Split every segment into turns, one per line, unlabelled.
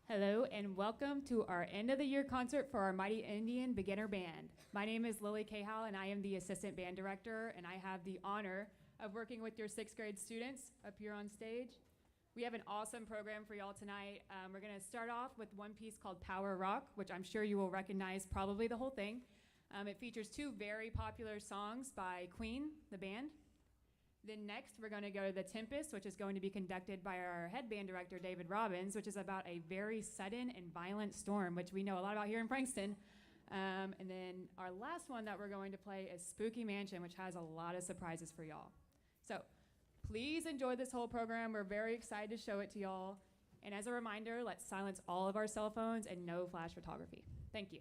Hello and welcome to our end of the year concert for our Mighty Indian Beginner Band. My name is Lily Cahal and I am the assistant band director, and I have the honor of working with your 6th grade students up here on stage. We have an awesome program for y'all tonight. We're gonna start off with one piece called Power Rock, which I'm sure you will recognize probably the whole thing. It features 2 very popular songs by Queen, the band. Then next, we're going to go to The Tempest, which is going to be conducted by our head band director, David Robbins, which is about a very sudden and violent storm, which we know a lot about here in Frankston. And then our last one that we're going to play is Spooky Mansion, which has a lot of surprises for y'all. So please enjoy this whole program. We're very excited to show it to y'all. And as a reminder, let's silence all of our cell phones and no flash photography. Thank you.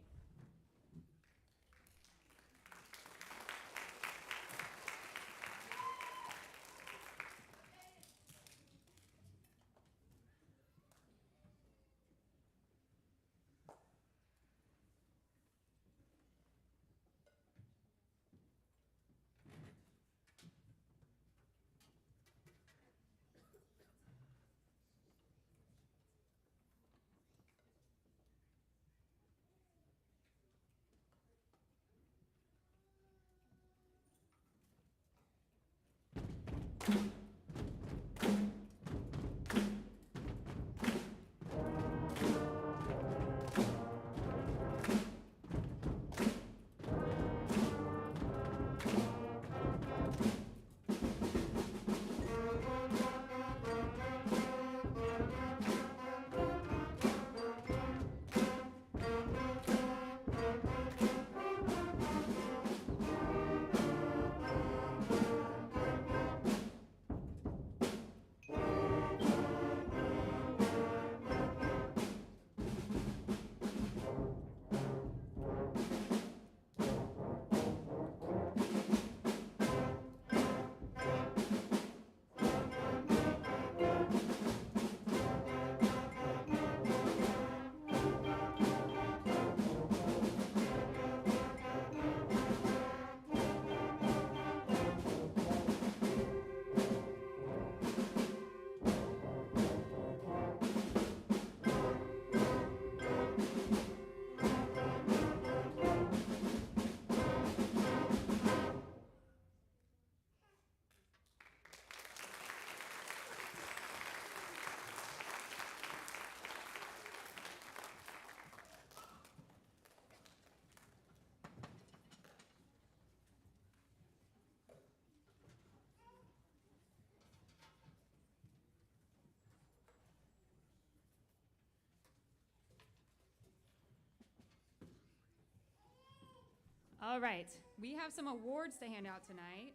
All right, we have some awards to hand out tonight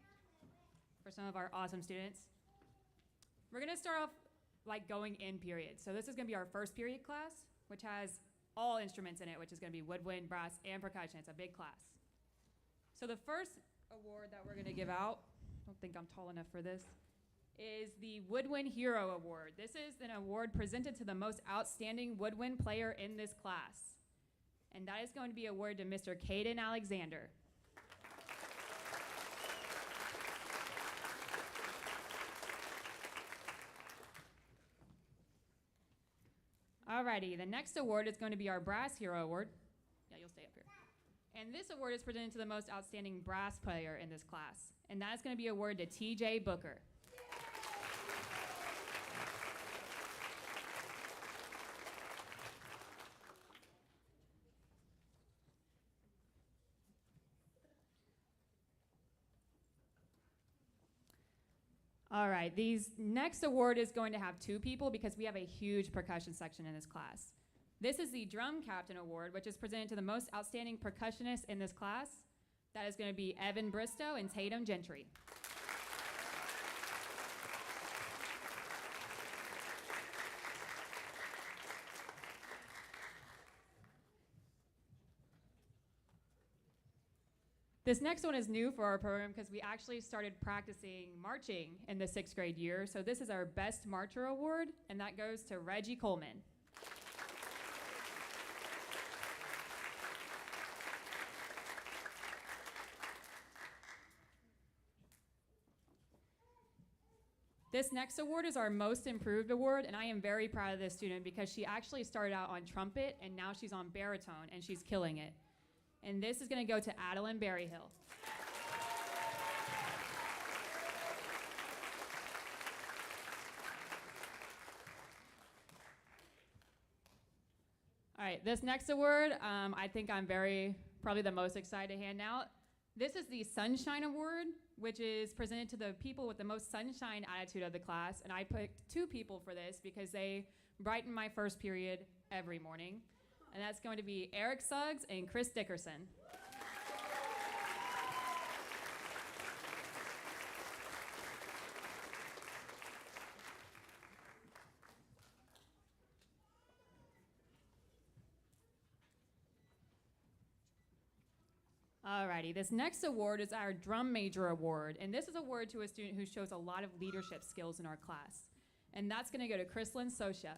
for some of our awesome students. We're gonna start off like going in period. So this is gonna be our first period class, which has all instruments in it, which is gonna be woodwind, brass, and percussion. It's a big class. So the first award that we're gonna give out, I don't think I'm tall enough for this, is the Woodwind Hero Award. This is an award presented to the most outstanding woodwind player in this class. And that is going to be awarded to Mr. Caden Alexander. Alrighty, the next award is going to be our Brass Hero Award. Yeah, you'll stay up here. And this award is presented to the most outstanding brass player in this class. And that is going to be awarded to TJ Booker. All right, these next award is going to have two people because we have a huge percussion section in this class. This is the Drum Captain Award, which is presented to the most outstanding percussionists in this class. That is going to be Evan Bristow and Tatum Gentry. This next one is new for our program because we actually started practicing marching in the 6th grade year. So this is our Best Marcher Award, and that goes to Reggie Coleman. This next award is our Most Improved Award, and I am very proud of this student because she actually started out on trumpet, and now she's on baritone, and she's killing it. And this is going to go to Adeline Berryhill. All right, this next award, I think I'm probably the most excited to hand out. This is the Sunshine Award, which is presented to the people with the most sunshine attitude of the class. And I picked two people for this because they brighten my first period every morning. And that's going to be Eric Suggs and Chris Dickerson. Alrighty, this next award is our Drum Major Award. And this is awarded to a student who shows a lot of leadership skills in our class. And that's going to go to Chrislyn Sosha.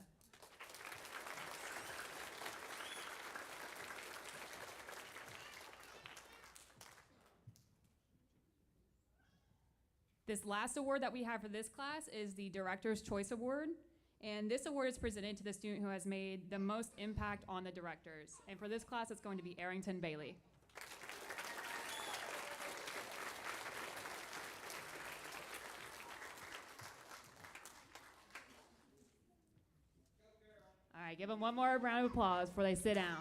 This last award that we have for this class is the Director's Choice Award. And this award is presented to the student who has made the most impact on the directors. And for this class, it's going to be Arrington Bailey. All right, give them one more round of applause before they sit down.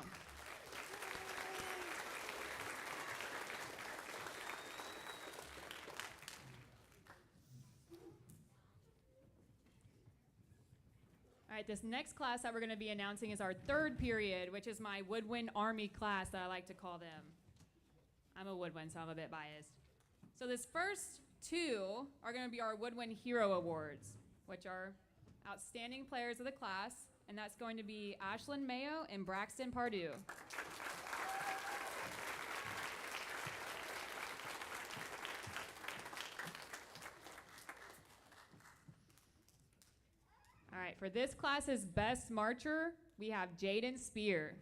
All right, this next class that we're going to be announcing is our third period, which is my Woodwind Army class that I like to call them. I'm a woodwind, so I'm a bit biased. So this first two are going to be our Woodwind Hero Awards, which are outstanding players of the class, and that's going to be Ashlyn Mayo and Braxton Pardue. All right, for this class's Best Marcher, we have Jaden Spear.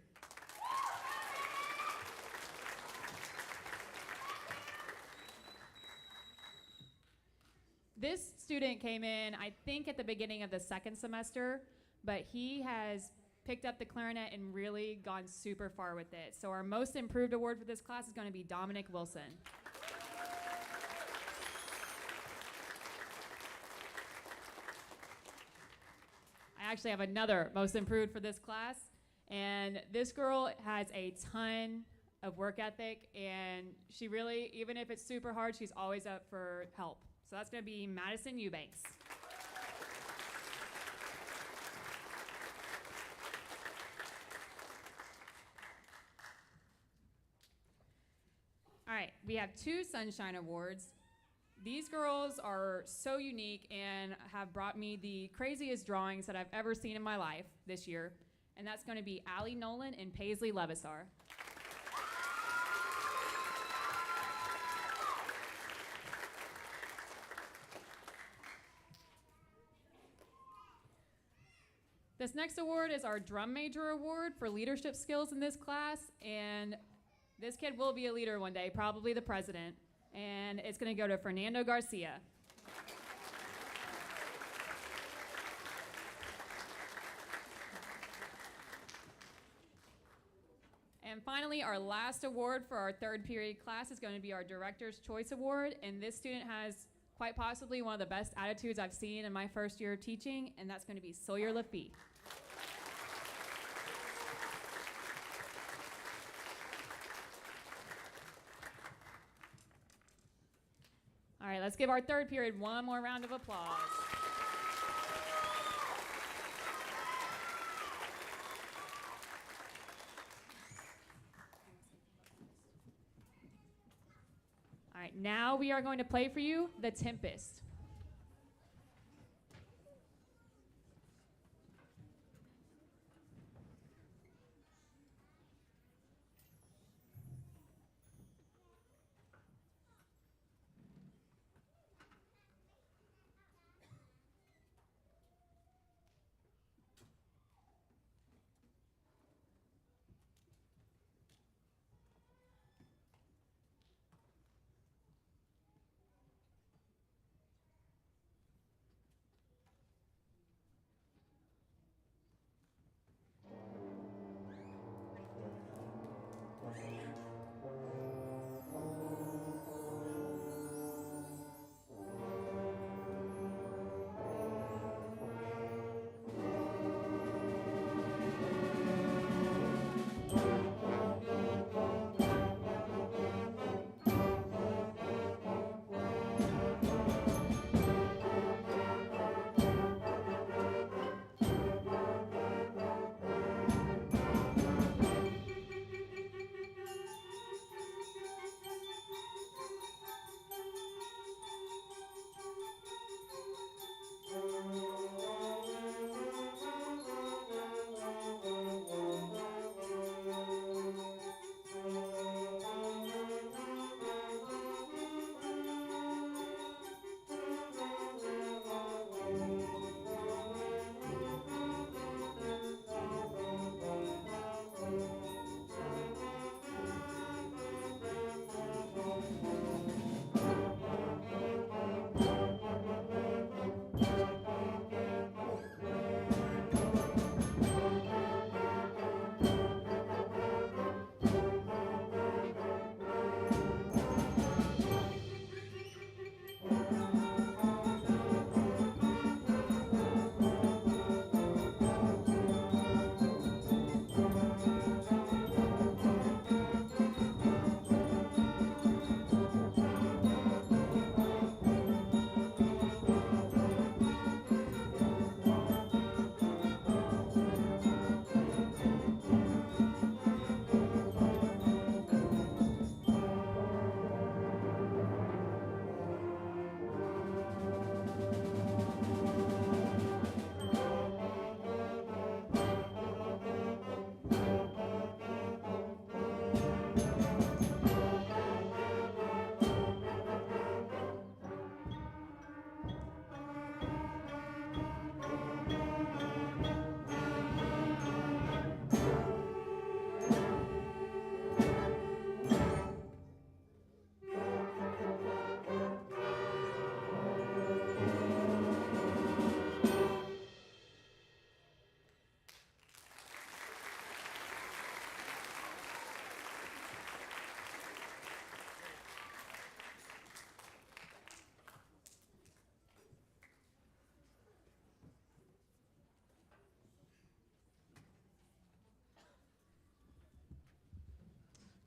This student came in, I think, at the beginning of the second semester, but he has picked up the clarinet and really gone super far with it. So our Most Improved Award for this class is going to be Dominic Wilson. I actually have another Most Improved for this class, and this girl has a ton of work ethic, and she really, even if it's super hard, she's always up for help. So that's going to be Madison Eubanks. we have 2 Sunshine Awards. These girls are so unique and have brought me the craziest drawings that I've ever seen in my life this year. And that's going to be Allie Nolan and Paisley Levisar. This next award is our Drum Major Award for leadership skills in this class, and this kid will be a leader one day, probably the president, and it's going to go to Fernando Garcia. And finally, our last award for our 3rd period class is going to be our Director's Choice Award, and this student has quite possibly one of the best attitudes I've seen in my first year of teaching, and that's going to be Sawyer Lafitte. All right, let's give our 3rd period one more round of applause. All right, now we are going to play for you The Tempest.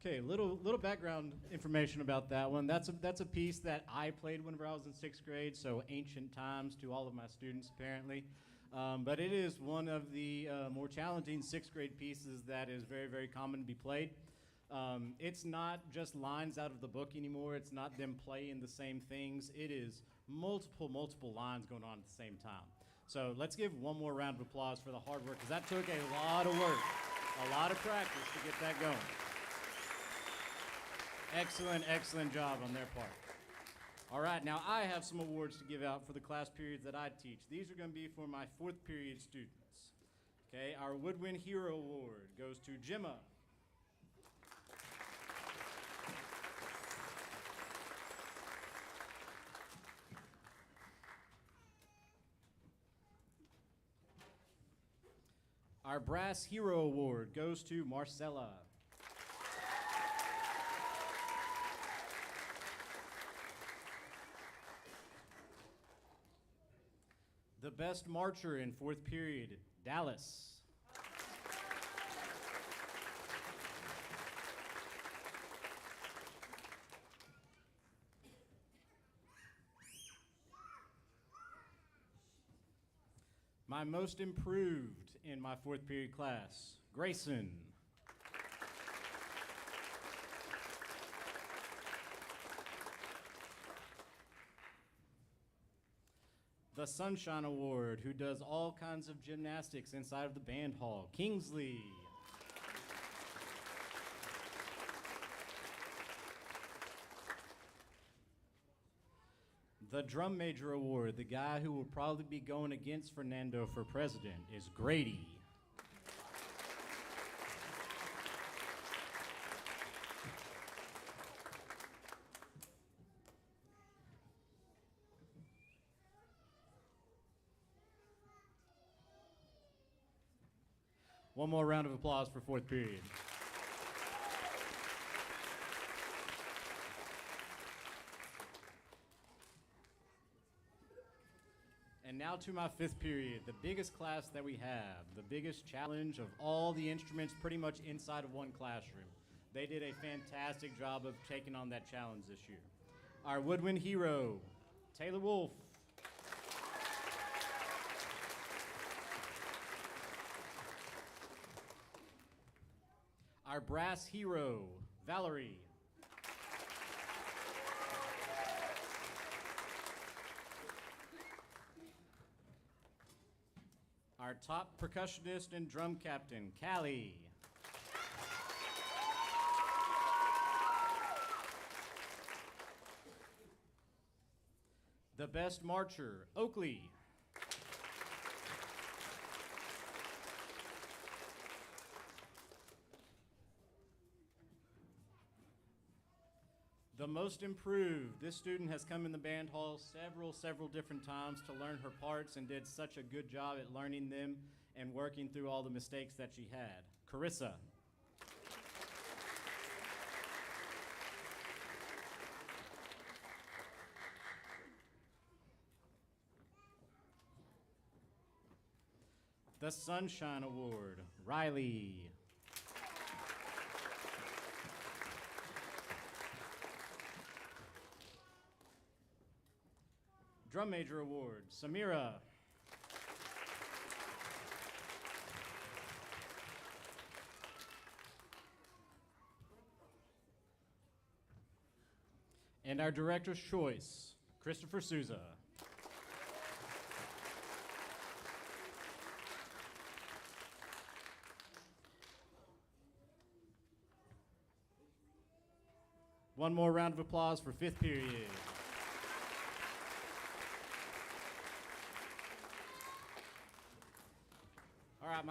Okay, little background information about that one. That's a piece that I played whenever I was in 6th grade, so ancient times to all of my students apparently. But it is one of the more challenging 6th grade pieces that is very, very common to be played. It's not just lines out of the book anymore. It's not them playing the same things. It is multiple lines going on at the same time. So let's give one more round of applause for the hard work, because that took a lot of work, a lot of practice to get that going. Excellent job on their part. All right, now I have some awards to give out for the class periods that I teach. These are going to be for my 4th period students. Okay, our Woodwind Hero Award goes to Gemma. Our Brass Hero Award goes to Marcella. The Best Marcher in 4th period, Dallas. My Most Improved in my 4th period class, Grayson. The Sunshine Award, who does all kinds of gymnastics inside of the band hall, Kingsley. The Drum Major Award, the guy who will probably be going against Fernando for president, is Grady. One more round of applause for 4th period. And now to my 5th period, the biggest class that we have, the biggest challenge of all the instruments pretty much inside of one classroom. They did a fantastic job of taking on that challenge this year. Our Woodwind Hero, Taylor Wolf. Our Brass Hero, Valerie. Our top percussionist and drum captain, Callie. The Best Marcher, Oakley. The Most Improved. This student has come in the band hall several different times to learn her parts and did such a good job at learning them and working through all the mistakes that she had. Carissa. The Sunshine Award, Riley. Drum Major Award, Samira. And our Director's Choice, Christopher Souza. One more round of applause for 5th period. All right,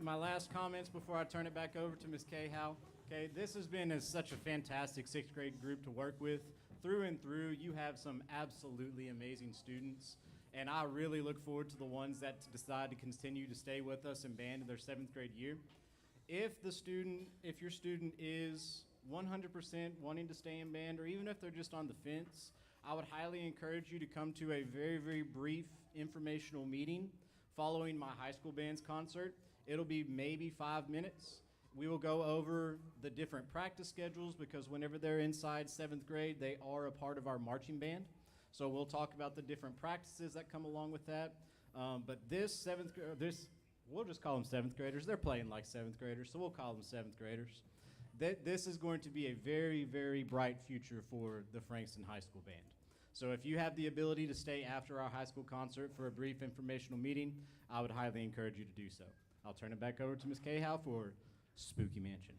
my last comments before I turn it back over to Ms. Cahill. Okay, this has been such a fantastic 6th grade group to work with. Through and through, you have some absolutely amazing students, and I really look forward to the ones that decide to continue to stay with us in band in their 7th grade year. If your student is 100% wanting to stay in band, or even if they're just on the fence, I would highly encourage you to come to a very brief informational meeting following my high school band's concert. It'll be maybe 5 minutes. We will go over the different practice schedules, because whenever they're inside 7th grade, they are a part of our marching band. So we'll talk about the different practices that come along with that. But we'll just call them 7th graders. They're playing like 7th graders, so we'll call them 7th graders. this is going to be a very, very bright future for the Frankston High School Band. So if you have the ability to stay after our high school concert for a brief informational meeting, I would highly encourage you to do so. I'll turn it back over to Ms. Cahow for Spooky Mansion.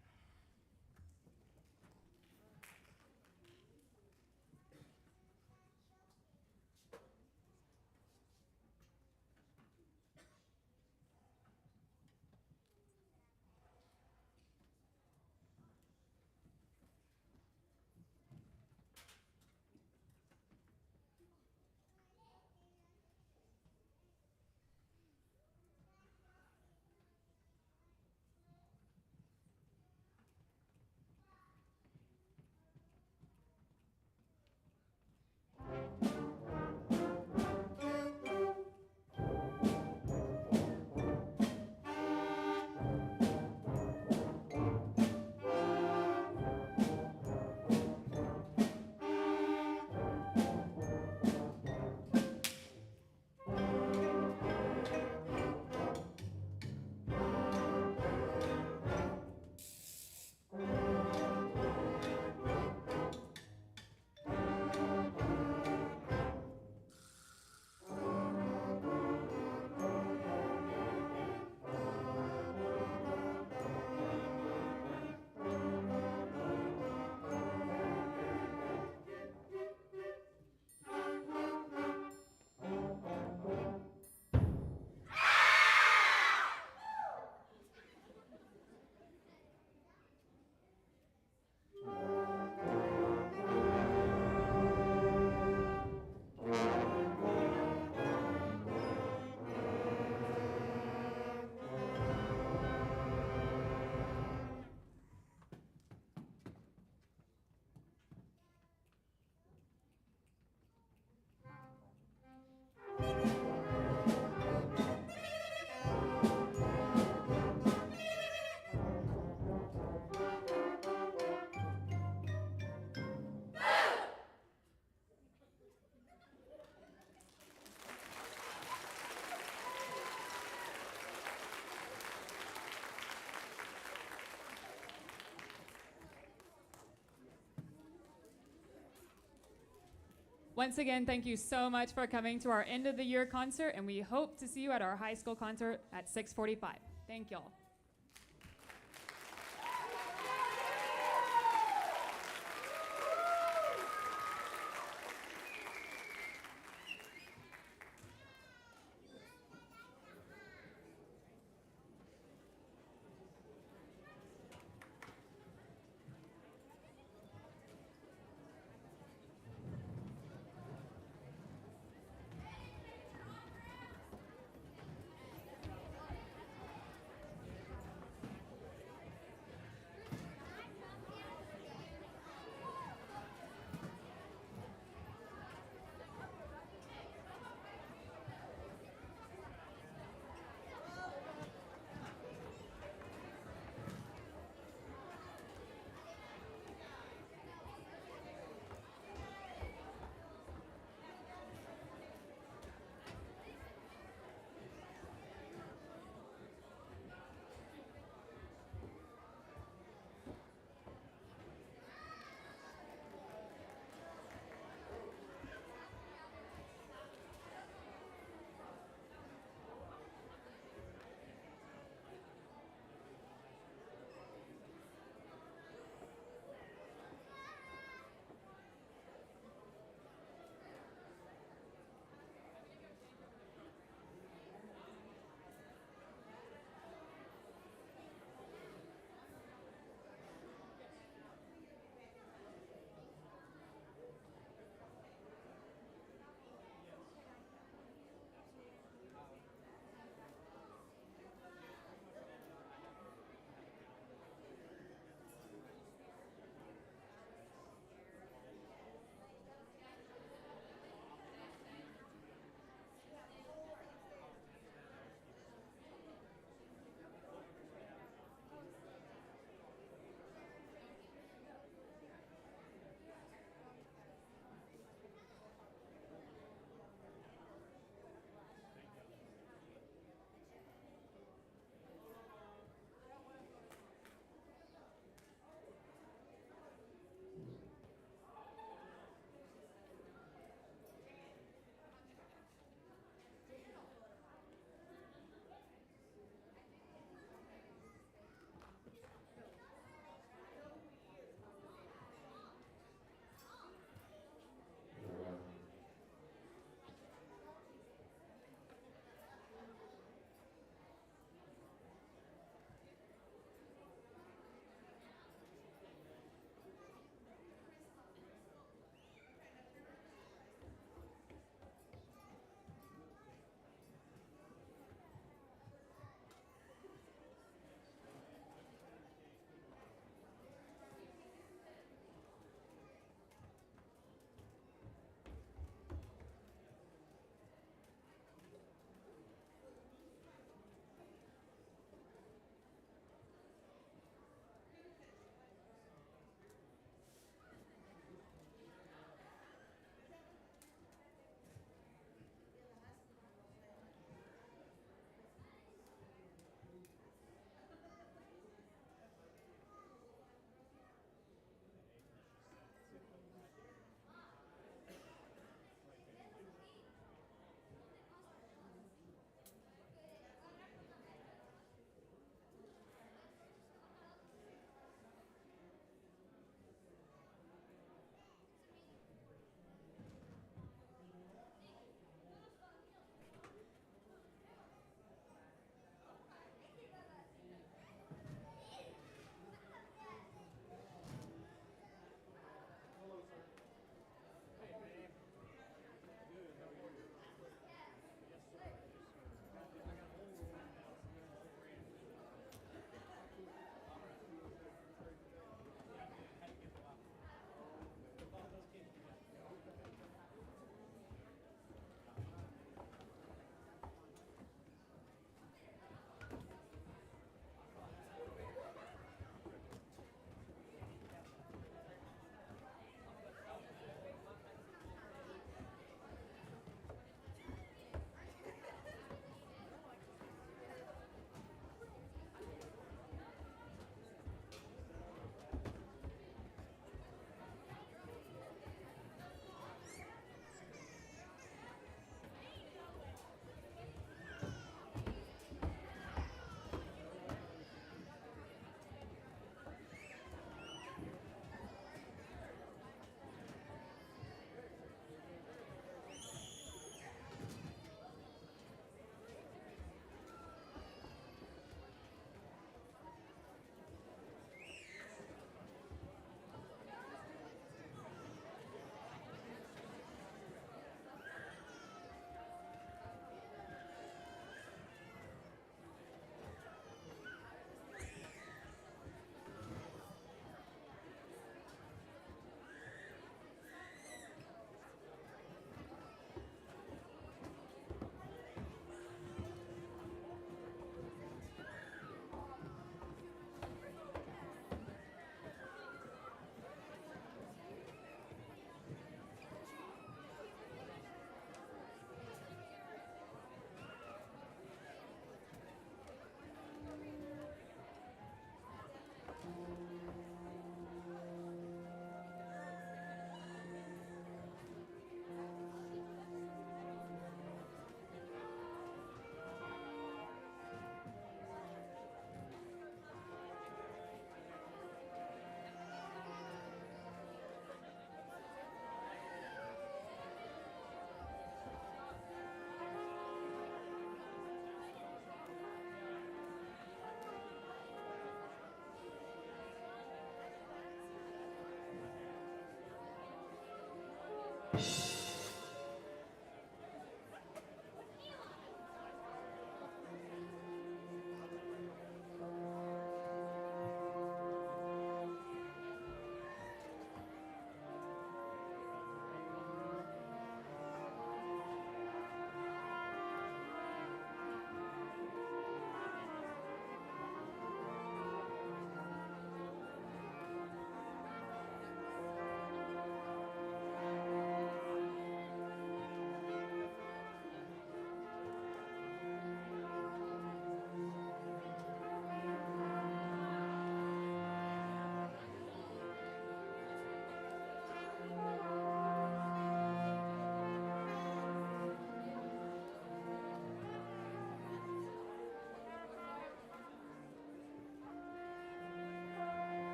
Once again, thank you so much for coming to our end of the year concert, and we hope to see you at our high school concert at 6:45. Thank y'all.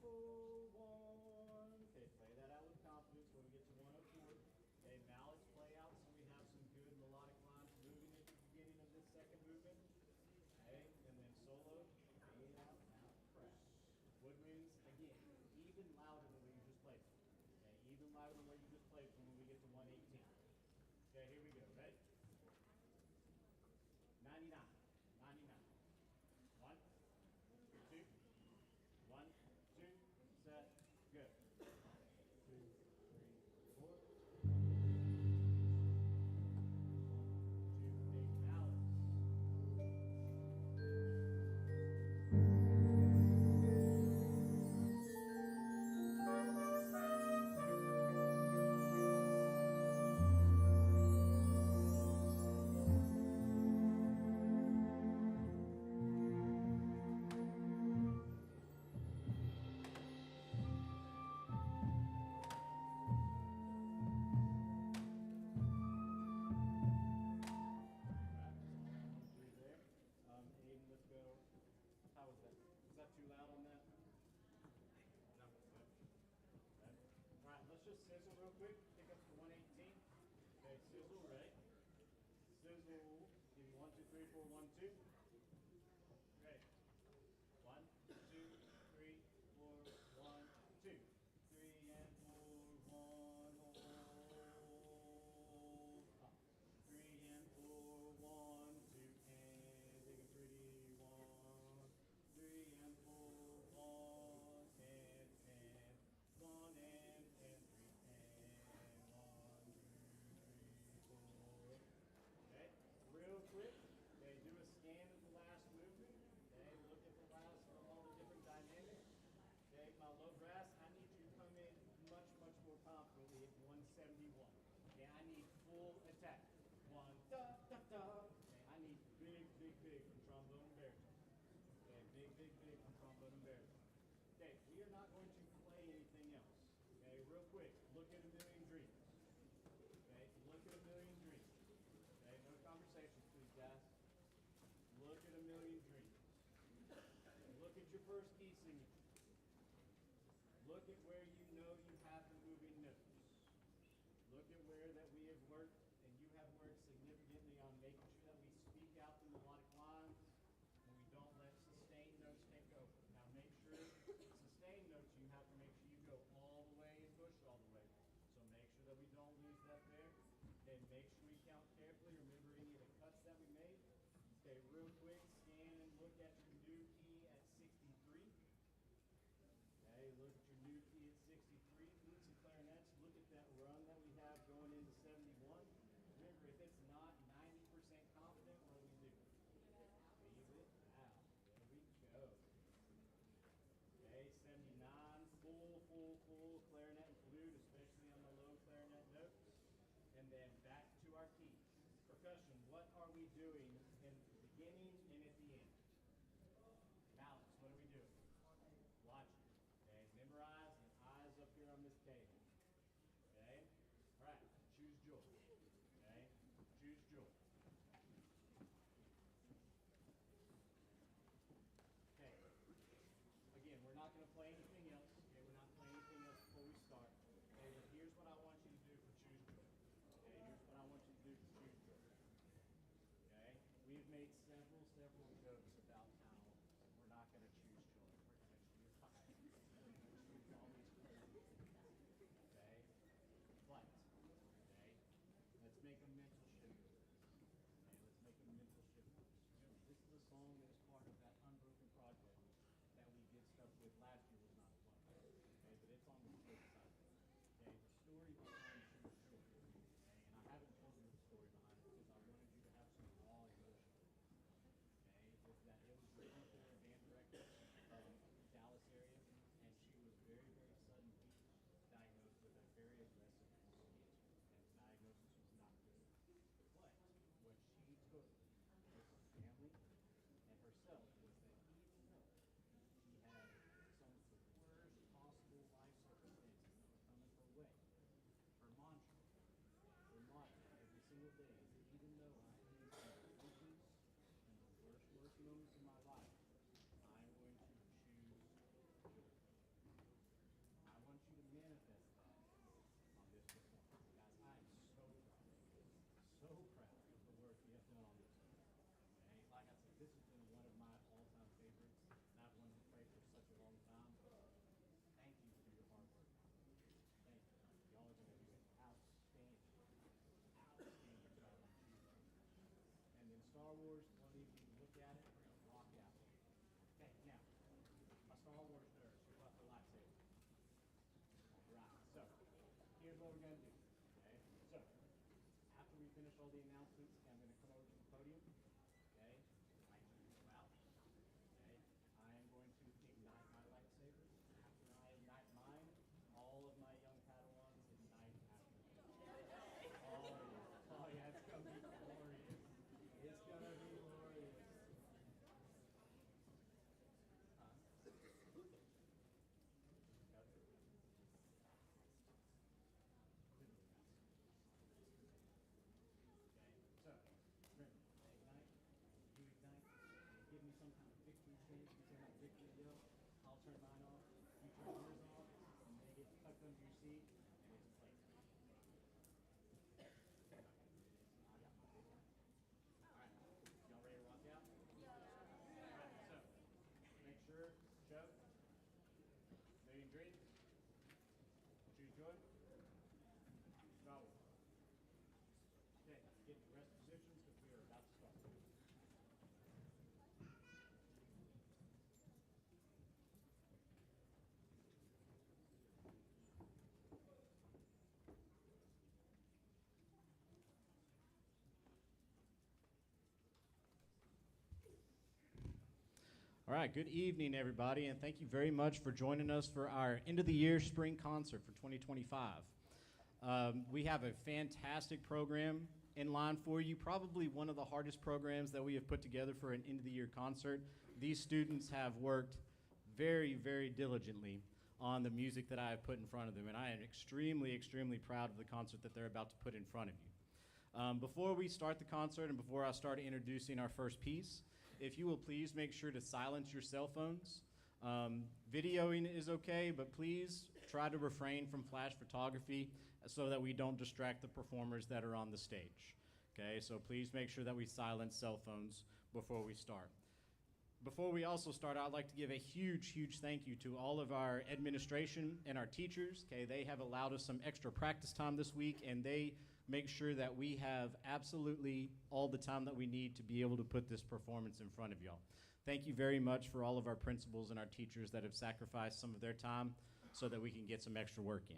for one. Okay, play that out with confidence when we get to 104. Okay, mallets play out so we have some good melodic lines moving at the beginning of this second movement. Okay, and then solo, fade out, now crash. Woodwinds, again, even louder than what you just played. Okay, even louder than what you just played from when we get to 118. Okay, here we go, ready? 99, 99. One, two, one, two, set, go. Two, three, four. Two big mallets. Aiden, let's go. How was that? Was that too loud on that? No. Okay. All right, let's just sizzle real quick. Pick up to 118. Okay, sizzle, ready? Sizzle. Give me 1, 2, 3, 4, 1, 2. Ready? 1, 2, 3, 4, 1, 2. 3 and 4, 1, hold. Up. 3 and 4, 1, 2, and take a pretty 1. 3 and 4, 1, and 1 and 3 and 1, 2, 3, 4. Okay, real quick. Okay, do a scan of the last movement. Okay, look at the last all the different dynamics. Okay, my low brass, I need you to come in much, much more confidently at 171. Okay, I need full attack. 1, da, da, da. Okay, I need big, big, big from trombone and baritone. Okay, big, big, big from trombone and baritone. Okay, we are not going to play anything else. Okay, real quick, look at A Million Dreams. Okay, look at A Million Dreams. Okay, no conversations, please, guys. Look at A Million Dreams. Look at your first key signature. Look at where you know you have the moving notes. Look at where that we have worked, and you have worked significantly on making sure that we speak out the melodic lines, and we don't let sustained notes take over. Now make sure sustained notes, you have to make sure you go all the way and push all the way. So make sure that we don't lose that there. Okay, make sure we count carefully, remember any of the cuts that we made. Okay, real quick, scan and look at your new key at 63. Okay, look at your new key at 63. Flutes and clarinets, look at that run that we have going into 71. Remember, if it's not 90% confident, what do we do? Leave it out. There we go. Okay, 79, full clarinet and flute, especially on the low clarinet notes. And then back to our keys. Percussion, what are we doing in the beginning and at the end? Mallets, what are we doing? Watching. Okay, memorize and eyes up here on this table. Okay? All right, choose joy. Okay? Choose joy. Okay. Again, we're not going to play anything else. Okay, we're not playing anything else before we start. Okay, but here's what I want you to do for choose joy. Okay, here's what I want you to do for choose joy. Okay? We've made several jokes about how we're not going to choose joy. We're going to choose high. We're going to choose all these crazy things. Okay? But, okay, let's make a mental shift of this. Okay, let's make a mental shift of this. Remember, this is a song that is part of that Unbroken project that we did stuff with last year was not fun. Okay, but it's on the flip side. Okay, the story behind Choose Joy. Okay, and I haven't told you the story behind it because I wanted you to have some raw emotion. Okay, is that stalwart nurse. Who brought the lightsaber? Right. So, here's what we're going to do. Okay. So, after we finish all the announcements, I'm going to come over to the podium. Okay. Light will go out. Okay. I am going to ignite my lightsaber. After I ignite mine, all of my young Padawans ignite after me. Oh yeah. Oh yeah, it's gonna be glorious. It's gonna be glorious. So, remember, I ignite, you ignite, you give me some kind of victory chant, you turn that victory yell, I'll turn mine off, you turn yours off, and they get tucked under your seat, and it's playtime. Alright, y'all ready to rock out? Alright, so, make sure, Joe, million dreams, choose joy, Bravo. Okay, get to rest positions because we are about to start. All right, good evening, everybody, and thank you very much for joining us for our end of the year spring concert for 2025. We have a fantastic program in line for you, probably one of the hardest programs that we have put together for an end of the year concert. These students have worked very, very diligently on the music that I have put in front of them, and I am extremely, extremely proud of the concert that they're about to put in front of you. Before we start the concert and before I start introducing our first piece, if you will please make sure to silence your cell phones. Videoing is okay, but please try to refrain from flash photography so that we don't distract the performers that are on the stage. Okay, so please make sure that we silence cell phones before we start. Before we also start, I'd like to give a huge, huge thank you to all of our administration and our teachers. Okay, they have allowed us some extra practice time this week, and they make sure that we have absolutely all the time that we need to be able to put this performance in front of y'all. Thank you very much for all of our principals and our teachers that have sacrificed some of their time so that we can get some extra work in.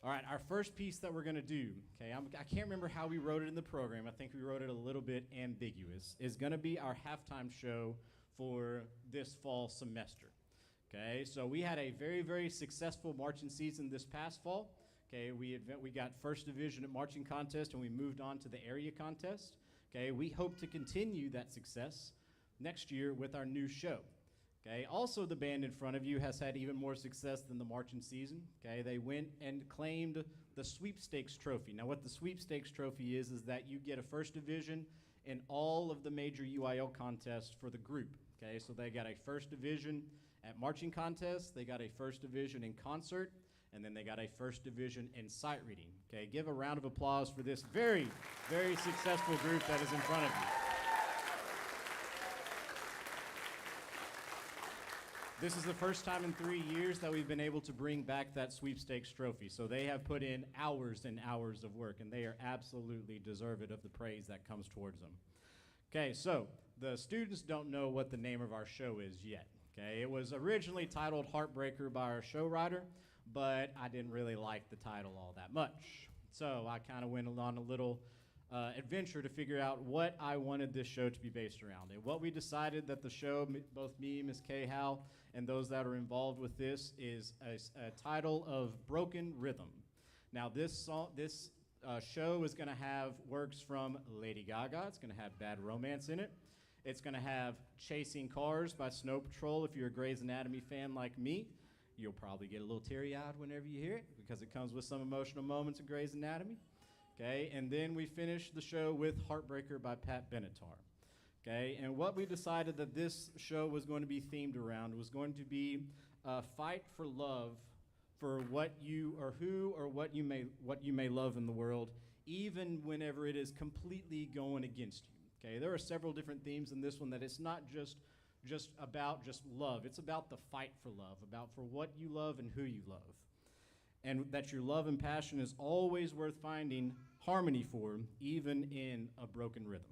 All right, our first piece that we're going to do, okay, I can't remember how we wrote it in the program. I think we wrote it a little bit ambiguous, is going to be our halftime show for this fall semester. Okay, so we had a very, very successful marching season this past fall. Okay, we got first division at marching contest and we moved on to the area contest. Okay, we hope to continue that success next year with our new show. Okay, also the band in front of you has had even more success than the marching season. Okay, they went and claimed the sweepstakes trophy. Now what the sweepstakes trophy is that you get a first division in all of the major UIL contests for the group. Okay, so they got a first division at marching contest, they got a first division in concert, and then they got a first division in sight reading. Okay, give a round of applause for this very, very successful group that is in front of you. This is the first time in 3 years that we've been able to bring back that sweepstakes trophy. So they have put in hours and hours of work, and they are absolutely deserving of the praise that comes towards them. Okay, so the students don't know what the name of our show is yet. Okay, it was originally titled Heartbreaker by our show writer, but I didn't really like the title all that much. So I kind of went on a little adventure to figure out what I wanted this show to be based around. And what we decided that the show, both me, Ms. Cahal, and those that are involved with this, is a title of Broken Rhythm. Now this show is going to have works from Lady Gaga. It's going to have Bad Romance in it. It's going to have Chasing Cars by Snow Patrol. If you're a Grey's Anatomy fan like me, you'll probably get a little teary-eyed whenever you hear it because it comes with some emotional moments of Grey's Anatomy. Okay, and then we finish the show with Heartbreaker by Pat Benatar. Okay, and what we decided that this show was going to be themed around was going to be a fight for love for what you or who or what you may love in the world, even whenever it is completely going against you. Okay, there are several different themes in this one that it's not just about love. It's about the fight for love, about for what you love and who you love. And that your love and passion is always worth finding harmony for, even in a broken rhythm.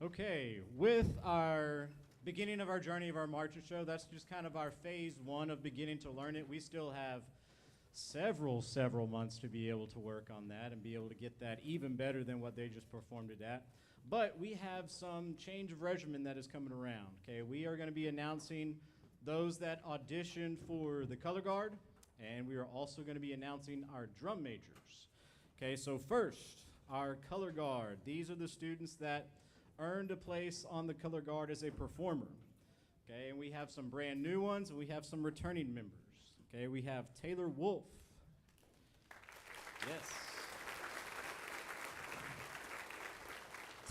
Okay, with our beginning of our journey of our marching show, that's just kind of our phase one of beginning to learn it. We still have several months to be able to work on that and be able to get that even better than what they just performed it at. But we have some change of regimen that is coming around. Okay, we are going to be announcing those that auditioned for the color guard, and we are also going to be announcing our drum majors. Okay, so first, our color guard. These are the students that earned a place on the color guard as a performer. Okay, and we have some brand new ones, and we have some returning members. Okay, we have Taylor Wolf. Yes.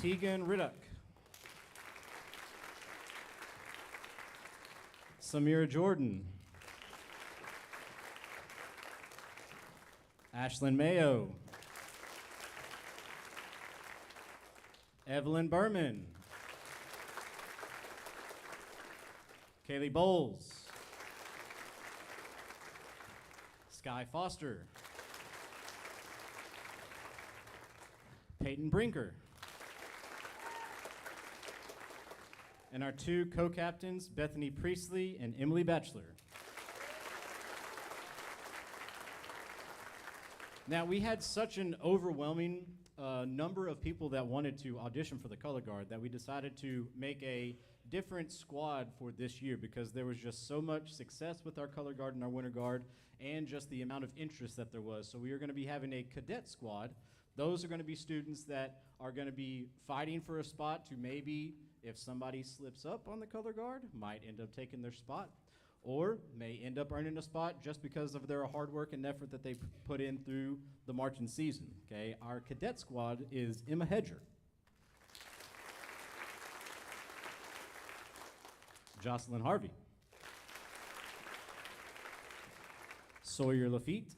Tegan Riddock. Samira Jordan. Ashlyn Mayo. Evelyn Berman. Kaylee Bowles. Sky Foster. Peyton Brinker. And our two co-captains, Bethany Priestley and Emily Batchelor. Now, we had such an overwhelming number of people that wanted to audition for the color guard that we decided to make a different squad for this year because there was just so much success with our color guard and our winter guard and just the amount of interest that there was. So we are going to be having a cadet squad. Those are going to be students that are going to be fighting for a spot to maybe, if somebody slips up on the color guard, might end up taking their spot, or may end up earning a spot just because of their hard work and effort that they put in through the marching season. Okay, our cadet squad is Emma Hedger, Jocelyn Harvey, Sawyer Lafitte,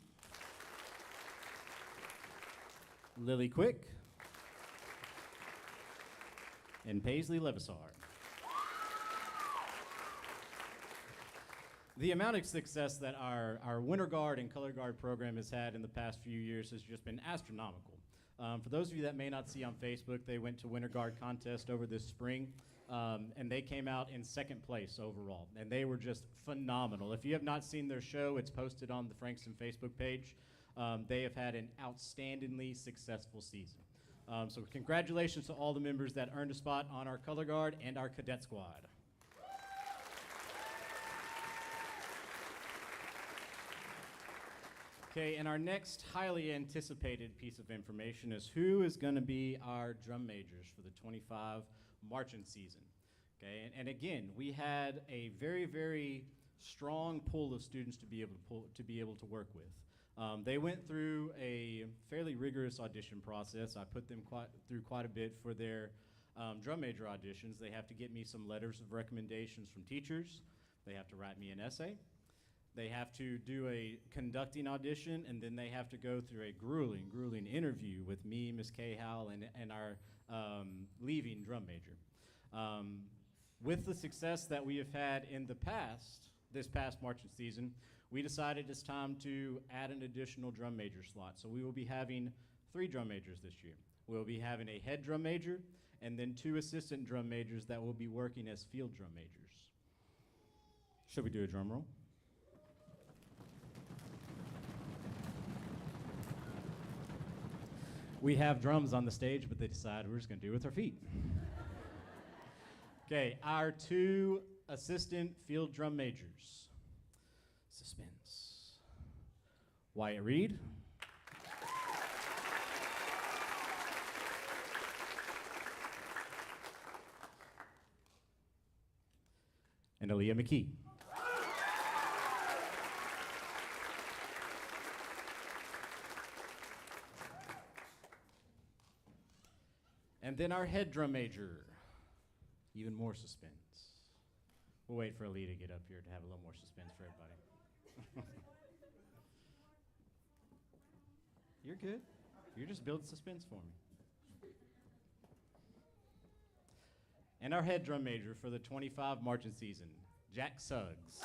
Lily Quick, and Paisley Levisar. The amount of success that our Winter Guard and Color Guard program has had in the past few years has just been astronomical. For those of you that may not see on Facebook, they went to Winter Guard contest over this spring, and they came out in second place overall, and they were just phenomenal. If you have not seen their show, it's posted on the Frankston Facebook page. They have had an outstandingly successful season. So congratulations to all the members that earned a spot on our Color Guard and our Cadet Squad. Okay, and our next highly anticipated piece of information is who is going to be our drum majors for the 25 marching season. Okay, and again, we had a very strong pool of students to be able to work with. They went through a fairly rigorous audition process. I put them through quite a bit for their drum major auditions. They have to get me some letters of recommendations from teachers. They have to write me an essay. They have to do a conducting audition, and then they have to go through a grueling interview with me, Ms. Cahal, and our leaving drum major. With the success that we have had in this past marching season, we decided it's time to add an additional drum major slot. So we will be having 3 drum majors this year. We'll be having a head drum major, and then 2 assistant drum majors that will be working as field drum majors. Should we do a drum roll? We have drums on the stage, but they decided we're just going to do it with our feet. Okay, our 2 assistant field drum majors. Suspense. Wyatt Reed. And Aaliyah McKee. And then our head drum major, even more suspense. We'll wait for Aaliyah to get up here to have a little more suspense for everybody. You're good. You're just building suspense for me. And our head drum major for the 25 marching season, Jack Suggs.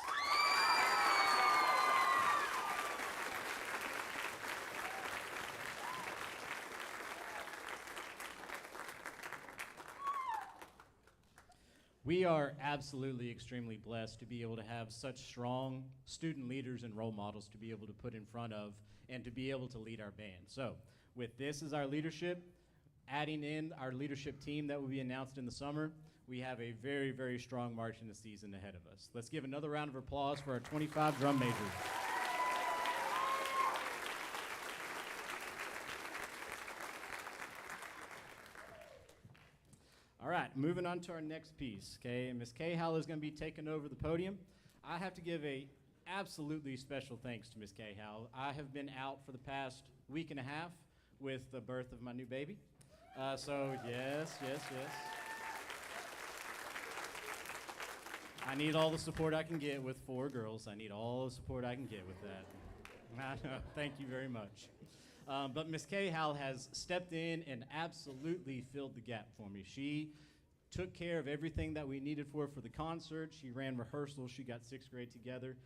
We are absolutely extremely blessed to be able to have such strong student leaders and role models to be able to put in front of and to be able to lead our band. So, with this as our leadership, adding in our leadership team that will be announced in the summer, we have a very, very strong march in the season ahead of us. Let's give another round of applause for our 25 drum majors. All right, moving on to our next piece, okay? Ms. Cahill is going to be taking over the podium. I have to give a absolutely special thanks to Ms. Cahill. I have been out for the past week and a half with the birth of my new baby. So yes. I need all the support I can get with 4 girls. I need all the support I can get with that. Thank you very much. But Ms. Cahill has stepped in and absolutely filled the gap for me. She took care of everything that we needed for the concert. She ran rehearsals. She got 6th grade together.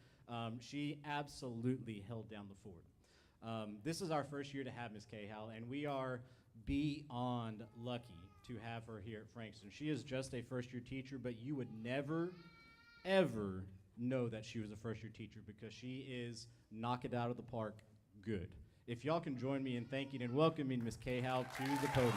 She absolutely held down the fort. This is our first year to have Ms. Cahill, and we are beyond lucky to have her here at Frankston. She is just a first-year teacher, but you would never, ever know that she was a first-year teacher because she is knock it out of the park good. If y'all can join me in thanking and welcoming Ms. Cahill to the podium.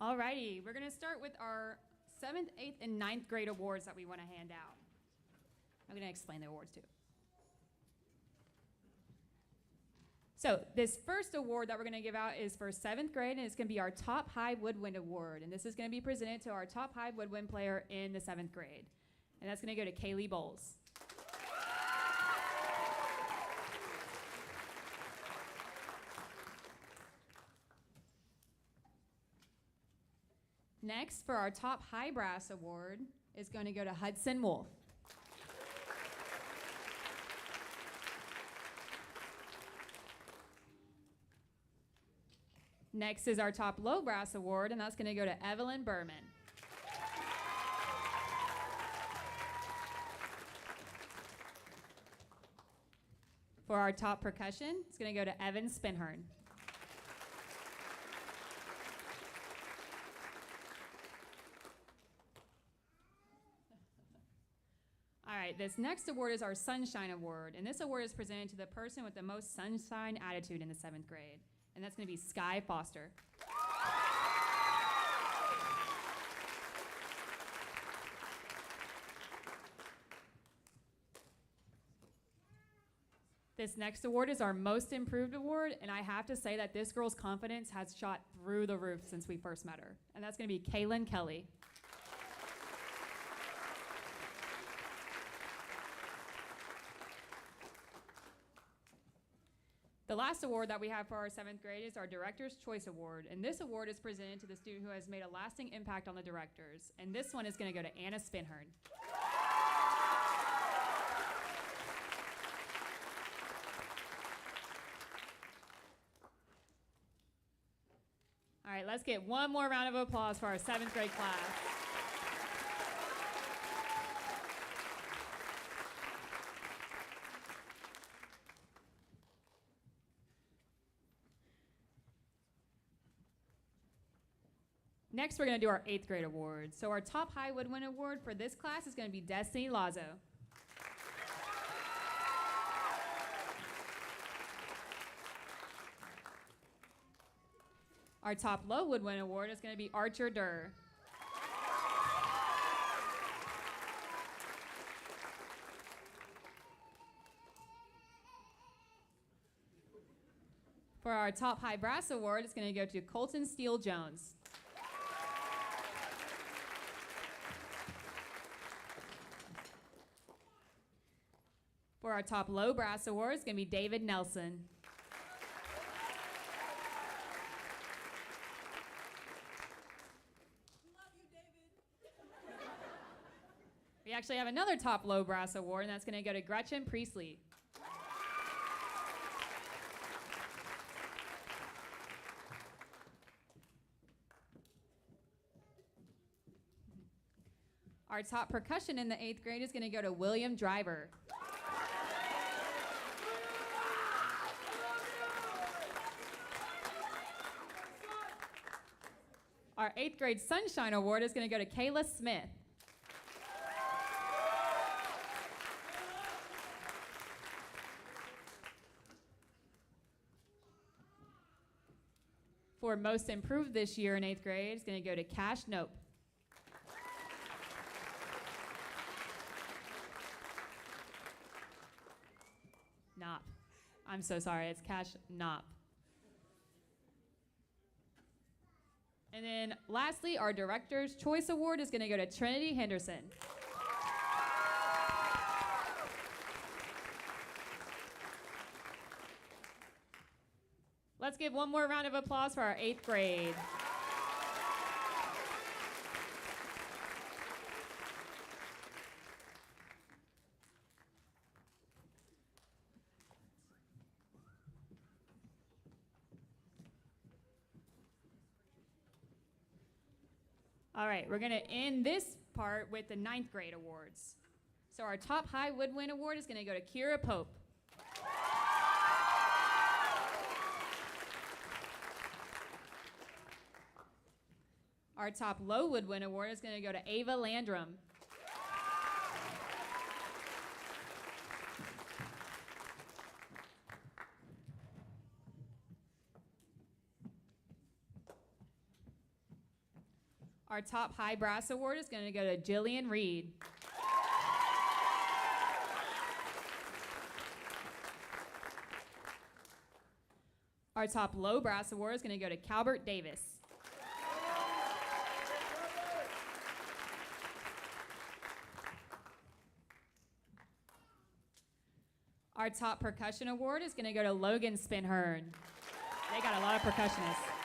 Alrighty, we're gonna start with our 7th, 8th, and 9th grade awards that we wanna hand out. I'm gonna explain the awards too. So this first award that we're gonna give out is for 7th grade, and it's gonna be our Top High Woodwind Award. And this is gonna be presented to our top high woodwind player in the 7th grade. And that's gonna go to Kaylee Bowles. Next, for our Top High Brass Award, is going to go to Hudson Wolf. Next is our Top Low Brass Award, and that's going to go to Evelyn Berman. For our Top Percussion, it's going to go to Evan Spinhern. All right, this next award is our Sunshine Award, and this award is presented to the person with the most sunshine attitude in the 7th grade, and that's going to be Sky Foster. This next award is our Most Improved Award, and I have to say that this girl's confidence has shot through the roof since we first met her, and that's going to be Kaylin Kelly. The last award that we have for our 7th grade is our Director's Choice Award, and this award is presented to the student who has made a lasting impact on the directors, and this one is going to go to Anna Spinhern. All right, let's get one more round of applause for our 7th grade class. Next, we're going to do our 8th grade award. So our Top High Woodwind Award for this class is going to be Destiny Lazo. Our Top Low Woodwind Award is going to be Archer Durr. For our Top High Brass Award, it's going to go to Colton Steele Jones. For our Top Low Brass Award, it's going to be David Nelson.
Love you, David.
We actually have another Top Low Brass Award, and that's going to go to Gretchen Priestley. Our top percussion in the 8th grade is going to go to William Driver. Our 8th grade Sunshine Award is going to go to Kayla Smith. For Most Improved this year in 8th grade, it's going to go to Cash Nope. Nop. I'm so sorry, it's Cash Nop. And then lastly, our Director's Choice Award is going to go to Trinity Henderson. Let's give one more round of applause for our 8th grade. All right, we're going to end this part with the 9th grade awards. So our Top High Woodwind Award is going to go to Kira Pope. Our Top Low Woodwind Award is going to go to Ava Landrum. Our top high brass award is going to go to Jillian Reed. Our top low brass award is going to go to Calbert Davis. Our top percussion award is going to go to Logan Spinhern. They got a lot of percussionists.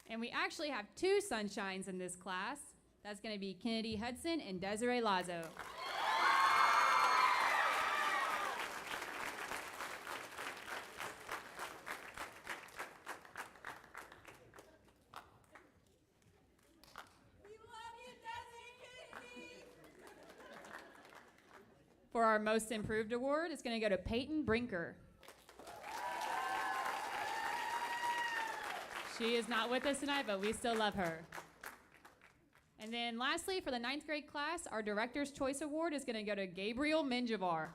And we actually have two sunshines in this class. That's going to be Kennedy Hudson and Desiree Lazo.
We love you, Desi and Kennedy.
For our most improved award, it's going to go to Peyton Brinker. She is not with us tonight, but we still love her. And then lastly, for the 9th grade class, our Director's Choice Award is going to go to Gabriel Menjivar.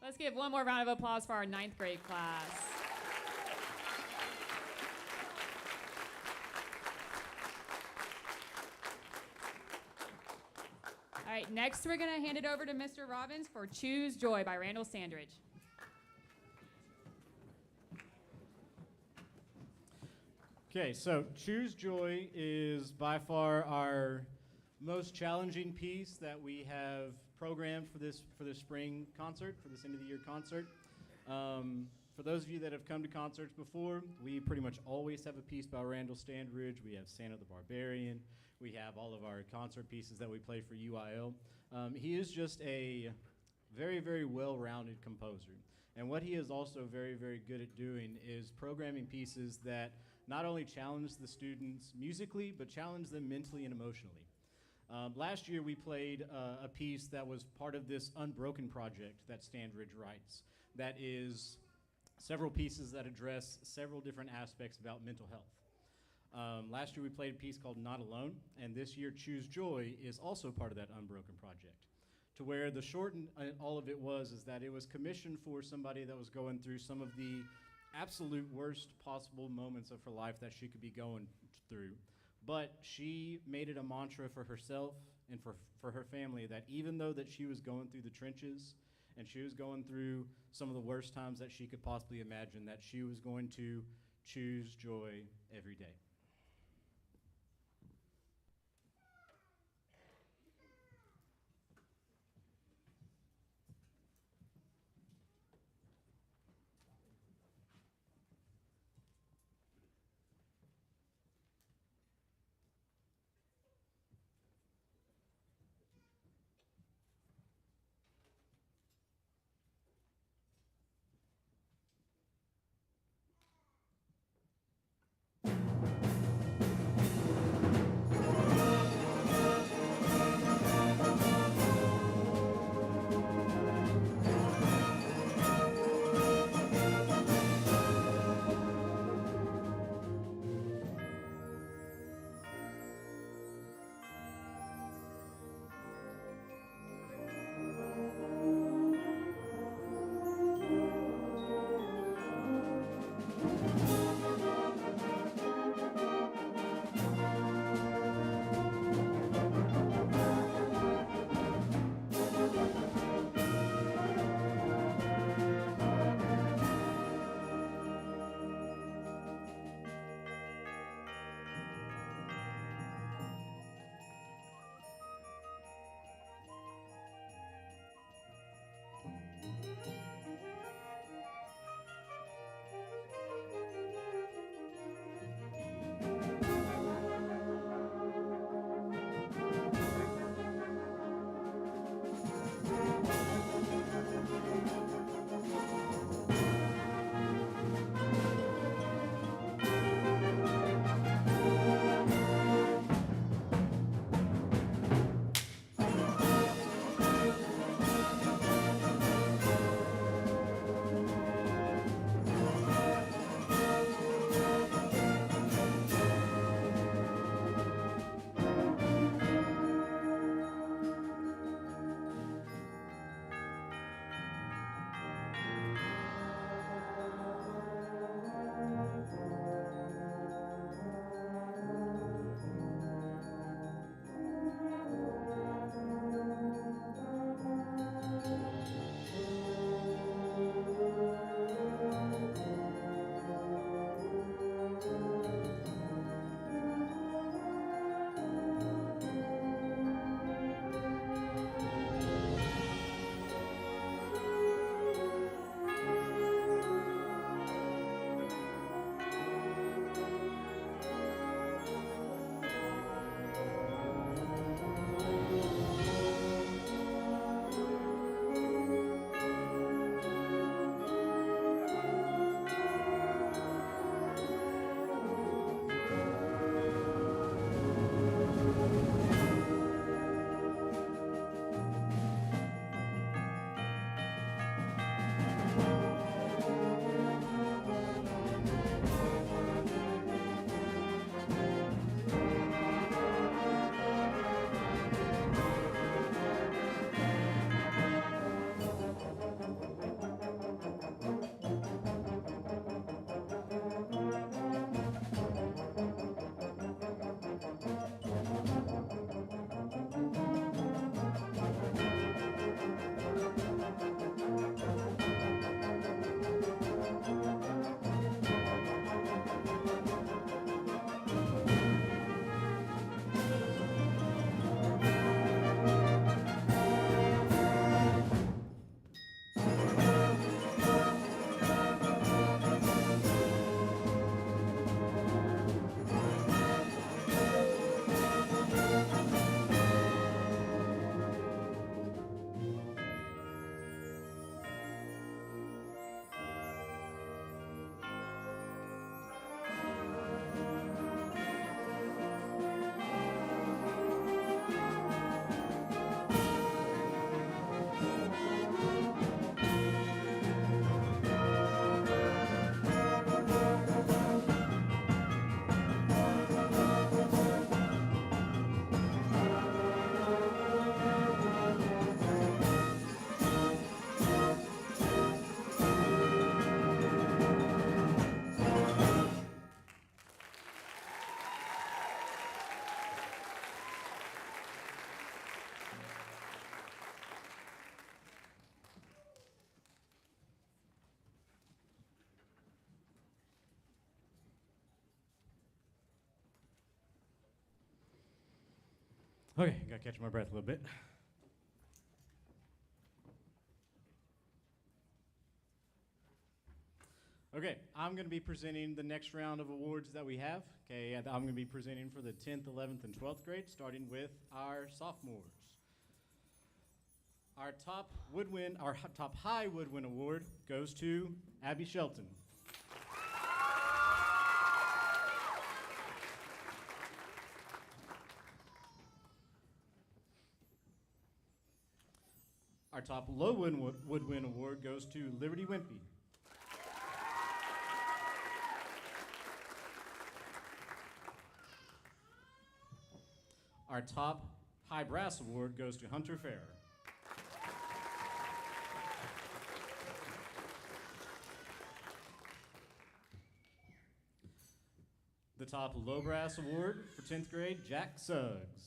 Let's give one more round of applause for our 9th grade class. All right, next we're going to hand it over to Mr. Robbins for Choose Joy by Randall Sandridge.
Okay, so Choose Joy is by far our most challenging piece that we have programmed for this spring concert, for this end of the year concert. For those of you that have come to concerts before, we pretty much always have a piece by Randall Standridge. We have Santa the Barbarian. We have all of our concert pieces that we play for UIL. He is just a very, very well-rounded composer. And what he is also very, very good at doing is programming pieces that not only challenge the students musically, but challenge them mentally and emotionally. Last year we played a piece that was part of this Unbroken project that Standridge writes, that is several pieces that address several different aspects about mental health. Last year we played a piece called Not Alone, and this year Choose Joy is also part of that Unbroken project. To where the short and all of it was is that it was commissioned for somebody that was going through some of the absolute worst possible moments of her life that she could be going through. But she made it a mantra for herself and for her family that even though that she was going through the trenches and she was going through some of the worst times that she could possibly imagine, that she was going to choose joy every day. Okay, gotta catch my breath a little bit. Okay, I'm going to be presenting the next round of awards that we have. Okay, and I'm going to be presenting for the 10th, 11th, and 12th grade, starting with our sophomores. Our top top high woodwind award goes to Abby Shelton. Our top low woodwind award goes to Liberty Wimpy. Our top high brass award goes to Hunter Fair. The top low brass award for 10th grade, Jack Suggs.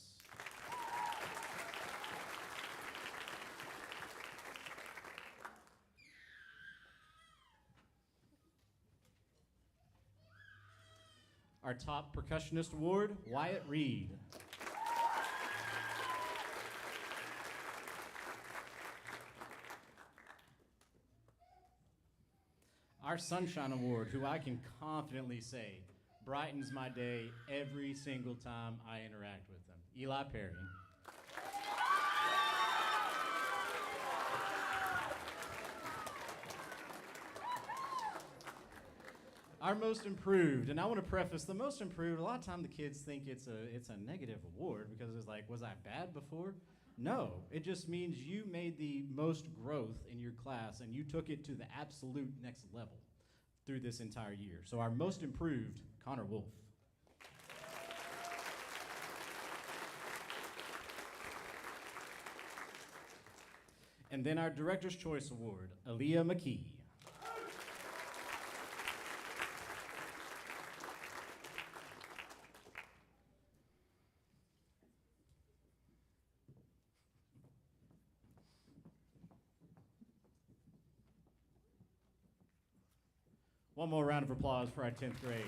Our top percussionist award, Wyatt Reed. Our Sunshine Award, who I can confidently say brightens my day every single time I interact with them, Eli Perry. Our most improved, and I want to preface the most improved. A lot of time the kids think it's a negative award because it's like, was I bad before? No, it just means you made the most growth in your class and you took it to the absolute next level through this entire year. So our most improved, Connor Wolf. And then our Director's Choice Award, Aaliyah McKee. One more round of applause for our 10th grade.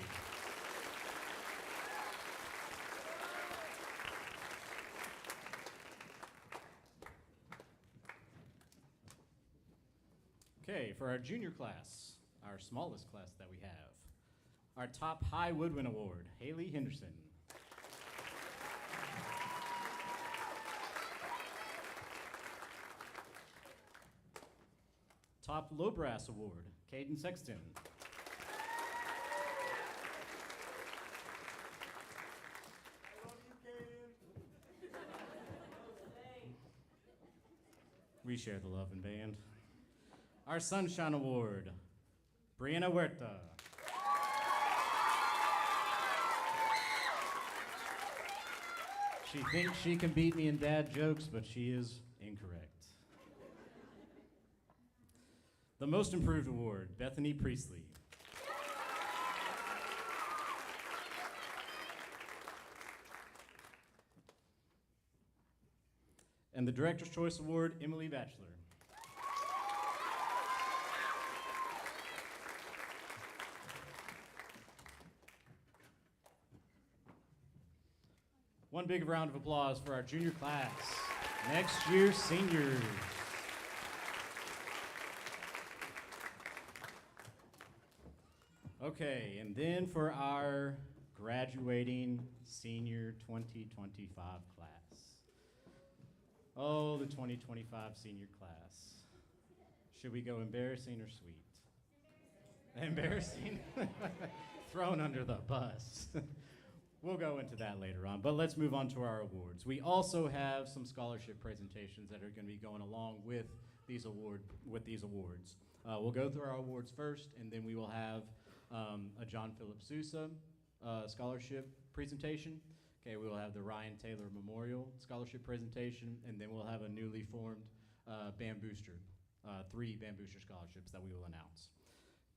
Okay, for our junior class, our smallest class that we have, our top high woodwind award, Haley Henderson. Top low brass award, Caden Sexton. We share the love in band. Our Sunshine Award, Brianna Huerta. She thinks she can beat me in dad jokes, but she is incorrect. The Most Improved Award, Bethany Priestley. And the Director's Choice Award, Emily Batchelor. One big round of applause for our junior class. Next year's seniors. Okay, and then for our graduating senior 2025 class. Oh, the 2025 senior class. Should we go embarrassing or sweet? Embarrassing? Thrown under the bus. We'll go into that later on, but let's move on to our awards. We also have some scholarship presentations that are going to be going along with these awards. We'll go through our awards first, and then we will have a John Philip Sousa scholarship presentation. Okay, we will have the Ryan Taylor Memorial Scholarship presentation, and then we'll have a newly formed Band Booster, 3 Band Booster scholarships that we will announce.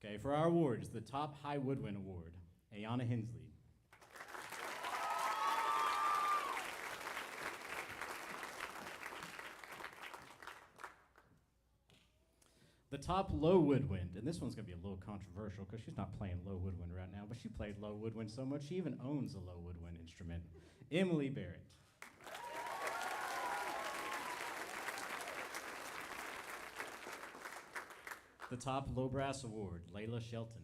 Okay, for our awards, the top high woodwind award, Ayana Hensley. The top low woodwind, and this one's going to be a little controversial because she's not playing low woodwind right now, but she played low woodwind so much she even owns a low woodwind instrument. Emily Barrett. The top low brass award, Layla Shelton.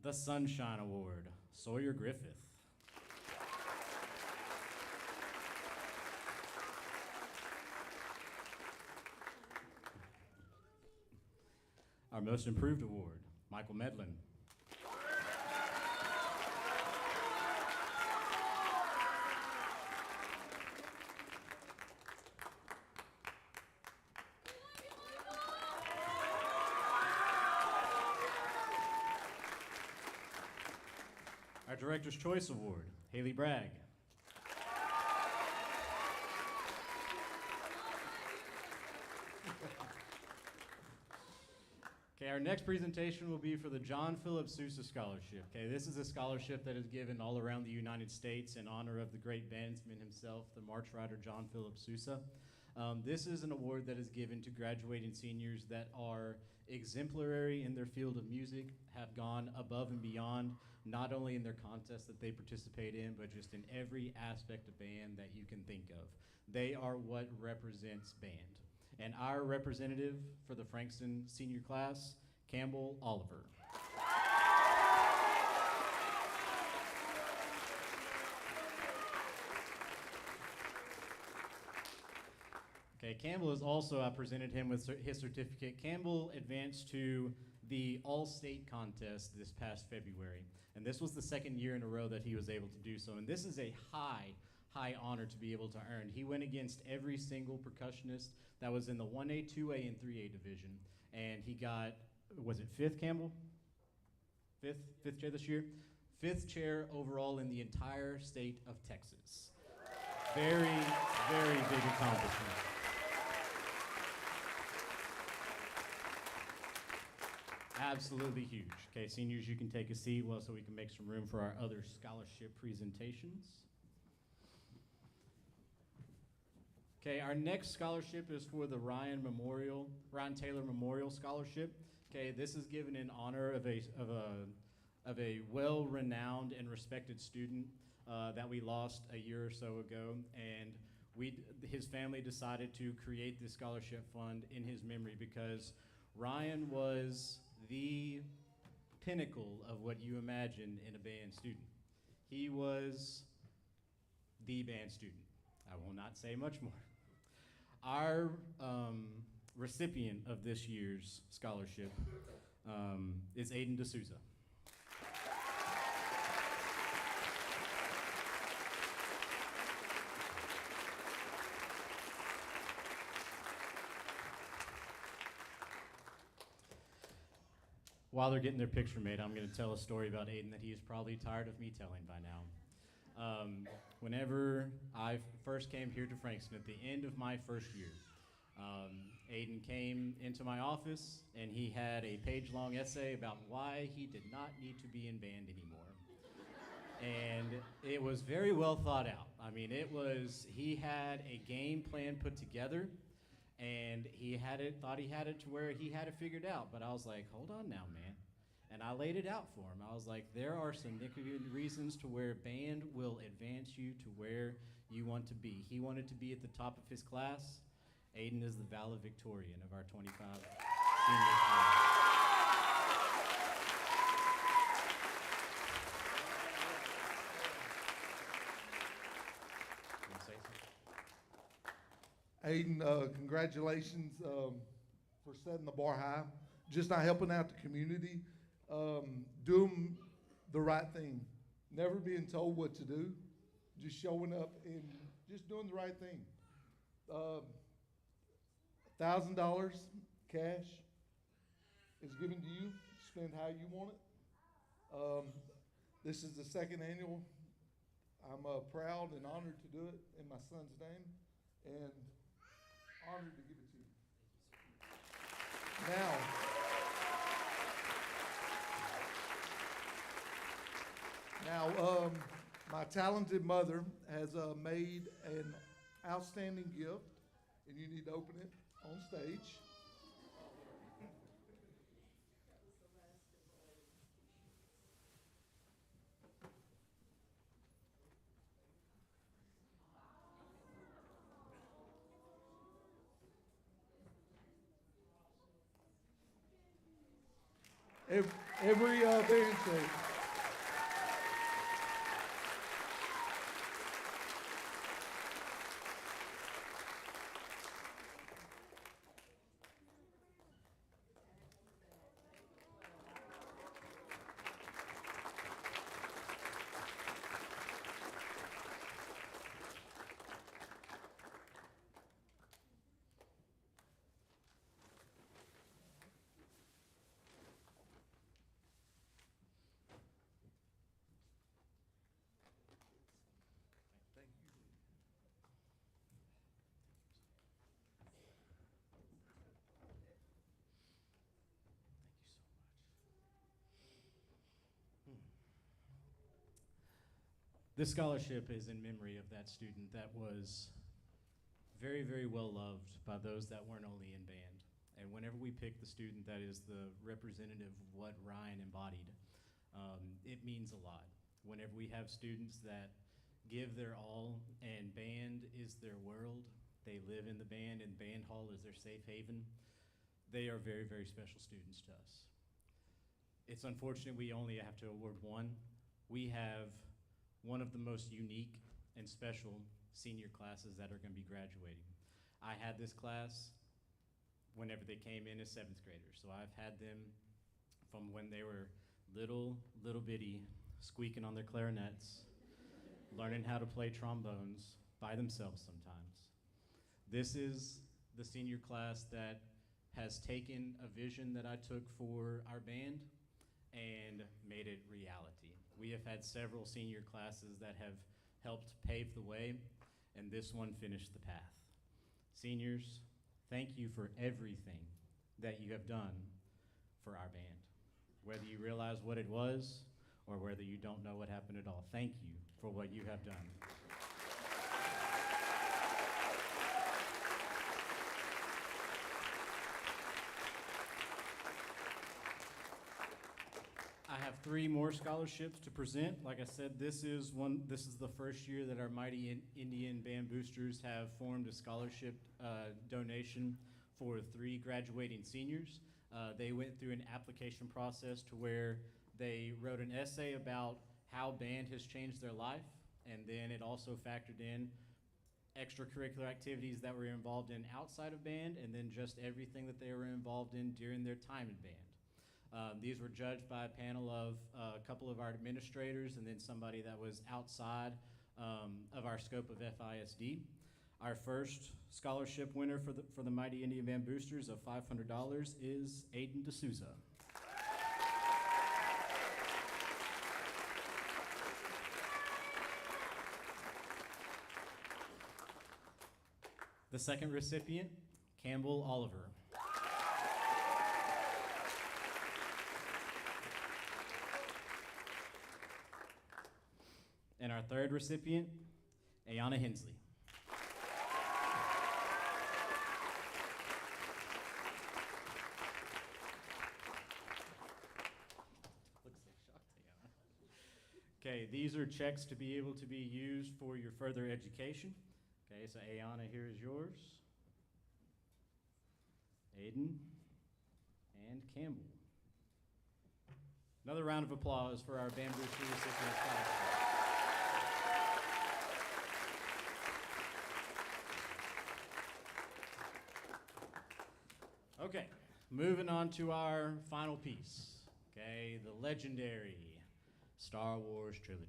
The Sunshine Award, Sawyer Griffith. Our Most Improved Award, Michael Medlin. Our Director's Choice Award, Haley Bragg. Okay, our next presentation will be for the John Philip Sousa Scholarship. Okay, this is a scholarship that is given all around the United States in honor of the great bandsman himself, the march rider John Philip Sousa. This is an award that is given to graduating seniors that are exemplary in their field of music, have gone above and beyond, not only in their contests that they participate in, but just in every aspect of band that you can think of. They are what represents band. And our representative for the Frankston senior class, Campbell Oliver. Okay, Campbell is also, I presented him with his certificate. Campbell advanced to the All-State contest this past February. And this was the second year in a row that he was able to do so. And this is a high honor to be able to earn. He went against every single percussionist that was in the 1A, 2A, and 3A division. And he got, was it fifth, Campbell? Fifth chair this year? Fifth chair overall in the entire state of Texas. Very, very big accomplishment. Absolutely huge. Okay, seniors, you can take a seat so we can make some room for our other scholarship presentations. Okay, our next scholarship is for the Ryan Taylor Memorial Scholarship. Okay, this is given in honor of a well-renowned and respected student that we lost a year or so ago, and his family decided to create this scholarship fund in his memory because Ryan was the pinnacle of what you imagine in a band student. He was the band student. I will not say much more. Our recipient of this year's scholarship is Aiden D'Souza. While they're getting their picture made, I'm going to tell a story about Aiden that he is probably tired of me telling by now. Whenever I first came here to Frankston at the end of my first year, Aiden came into my office and he had a page-long essay about why he did not need to be in band anymore. And it was very well thought out. I mean, he had a game plan put together and thought he had it to where he had it figured out. But I was like, hold on now, man. And I laid it out for him. I was like, there are significant reasons to where band will advance you to where you want to be. He wanted to be at the top of his class. Aiden is the valedictorian of our 25 senior class. You wanna say something?
Aiden, congratulations for setting the bar high. Just not helping out the community, doing the right thing, never being told what to do, just showing up and just doing the right thing. $1,000 cash is given to you. Spend how you want it. This is the second annual. I'm proud and honored to do it in my son's name, and honored to give it to you. Now, my talented mother has made an outstanding gift, and you need to open it on stage. every band shake.
This scholarship is in memory of that student that was very, very well loved by those that weren't only in band. And whenever we pick the student that is the representative of what Ryan embodied, it means a lot. Whenever we have students that give their all and band is their world, they live in the band and band hall is their safe haven, they are very, very special students to us. It's unfortunate we only have to award one. We have one of the most unique and special senior classes that are going to be graduating. I had this class whenever they came in as 7th graders, so I've had them from when they were little bitty, squeaking on their clarinets, learning how to play trombones by themselves sometimes. This is the senior class that has taken a vision that I took for our band and made it reality. We have had several senior classes that have helped pave the way, and this one finished the path. Seniors, thank you for everything that you have done for our band. Whether you realize what it was or whether you don't know what happened at all, thank you for what you have done. I have 3 more scholarships to present. Like I said, this is the first year that our Mighty Indian Band Boosters have formed a scholarship donation for 3 graduating seniors. They went through an application process to where they wrote an essay about how band has changed their life, and then it also factored in extracurricular activities that were involved in outside of band, and then just everything that they were involved in during their time in band. These were judged by a panel of a couple of our administrators and then somebody that was outside of our scope of FISD. Our first scholarship winner for the Mighty Indian Band Boosters of $500 is Aiden D'Souza. The second recipient, Campbell Oliver. And our third recipient, Ayana Hensley. Looks so shocked, Ayana. Okay, these are checks to be able to be used for your further education. Okay, so Ayana, here is yours. Aiden and Campbell. Another round of applause for our Band Booster recipient scholarship. Okay, moving on to our final piece. Okay, the legendary Star Wars trilogy.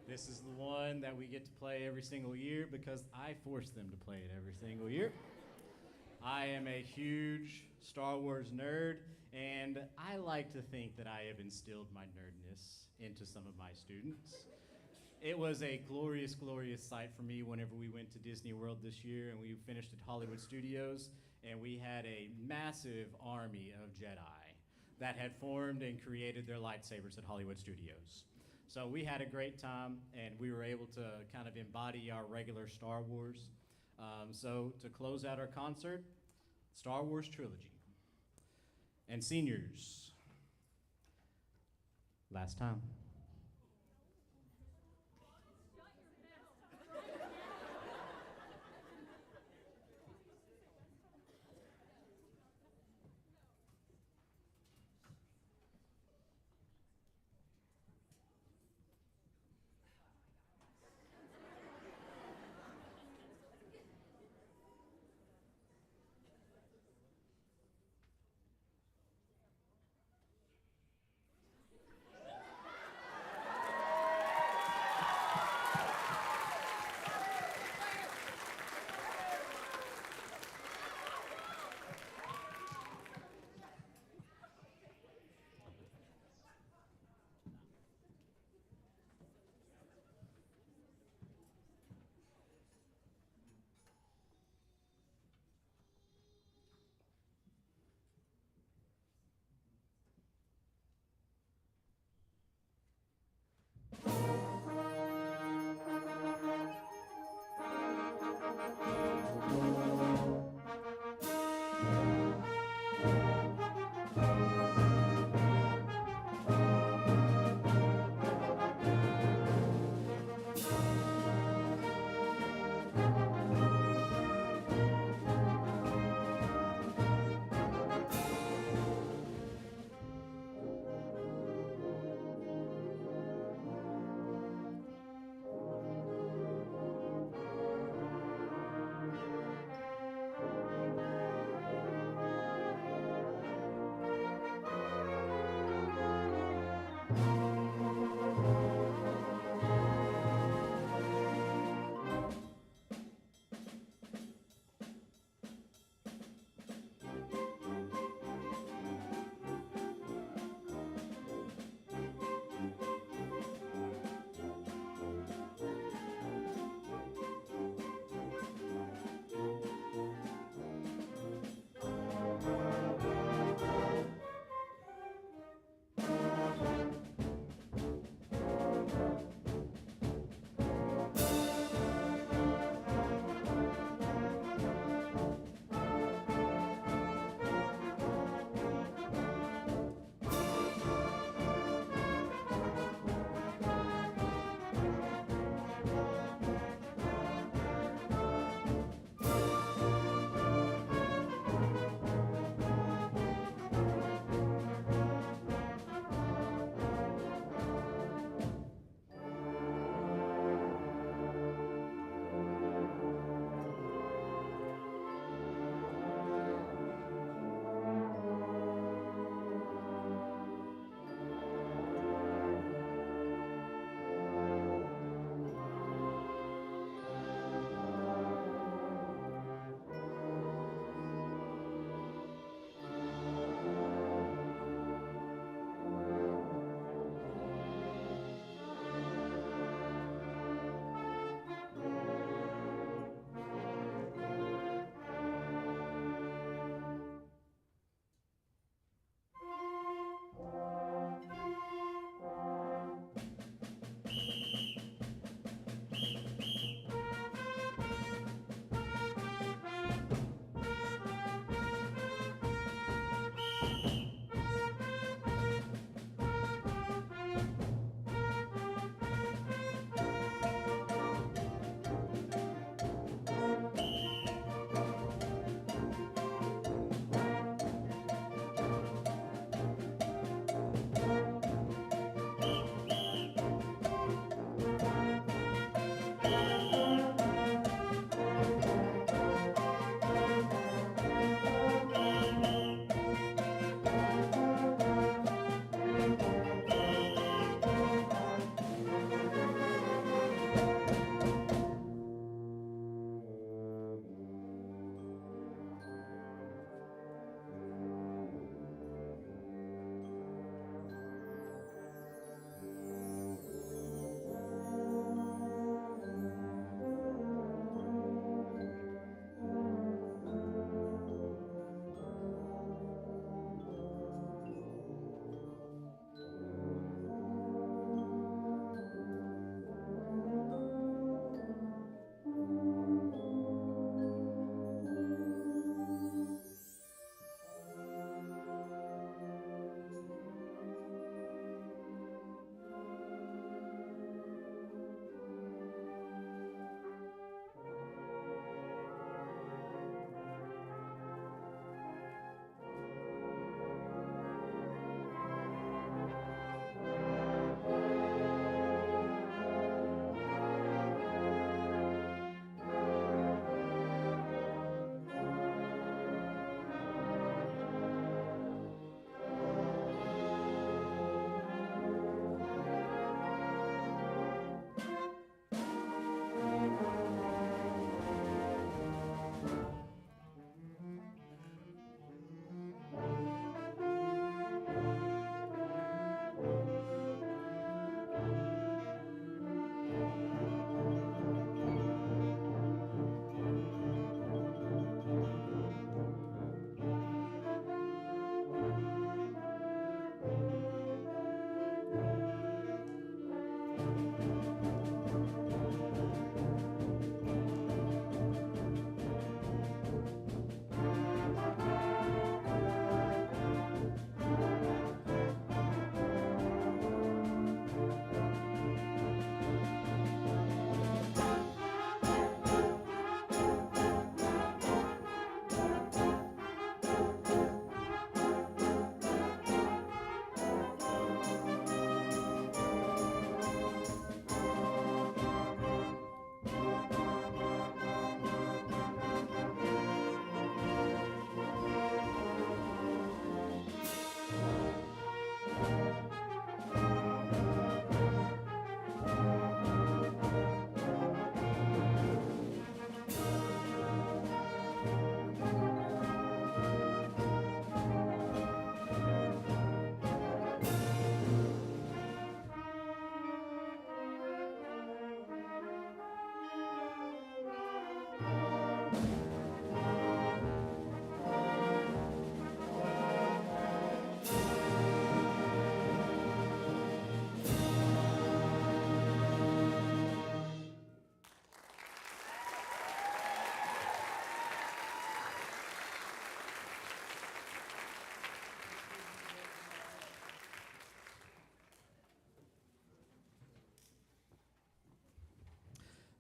This is the one that we get to play every single year because I force them to play it every single year. I am a huge Star Wars nerd, and I like to think that I have instilled my nerdness into some of my students. It was a glorious, glorious sight for me whenever we went to Disney World this year and we finished at Hollywood Studios, and we had a massive army of Jedi that had formed and created their lightsabers at Hollywood Studios. So we had a great time, and we were able to kind of embody our regular Star Wars. So to close out our concert, Star Wars trilogy. And seniors, last time.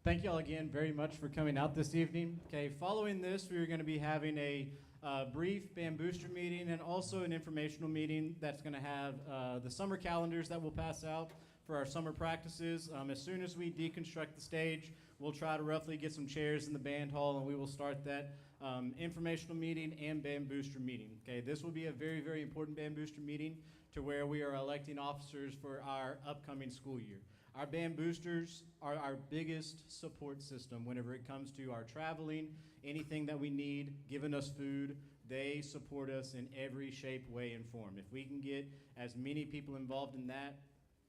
Thank you all again very much for coming out this evening. Okay, following this, we are going to be having a brief Band Booster meeting and also an informational meeting that's going to have the summer calendars that we'll pass out for our summer practices. As soon as we deconstruct the stage, we'll try to roughly get some chairs in the band hall, and we will start that informational meeting and Band Booster meeting. Okay, this will be a very, very important Band Booster meeting to where we are electing officers for our upcoming school year. Our Band Boosters are our biggest support system whenever it comes to our traveling, anything that we need, giving us food. They support us in every shape, way, and form. If we can get as many people involved in that,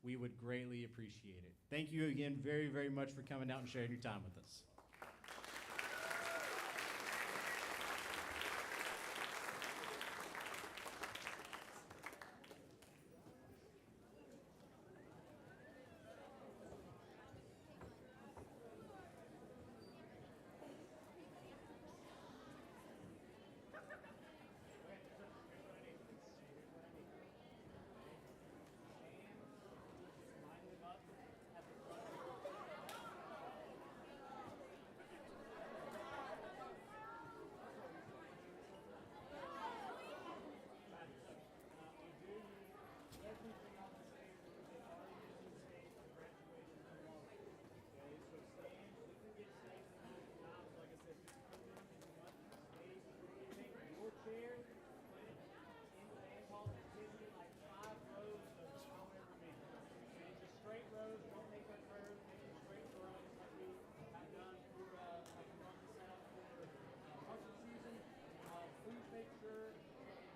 we would greatly appreciate it. Thank you again very, very much for coming out and sharing your time with us.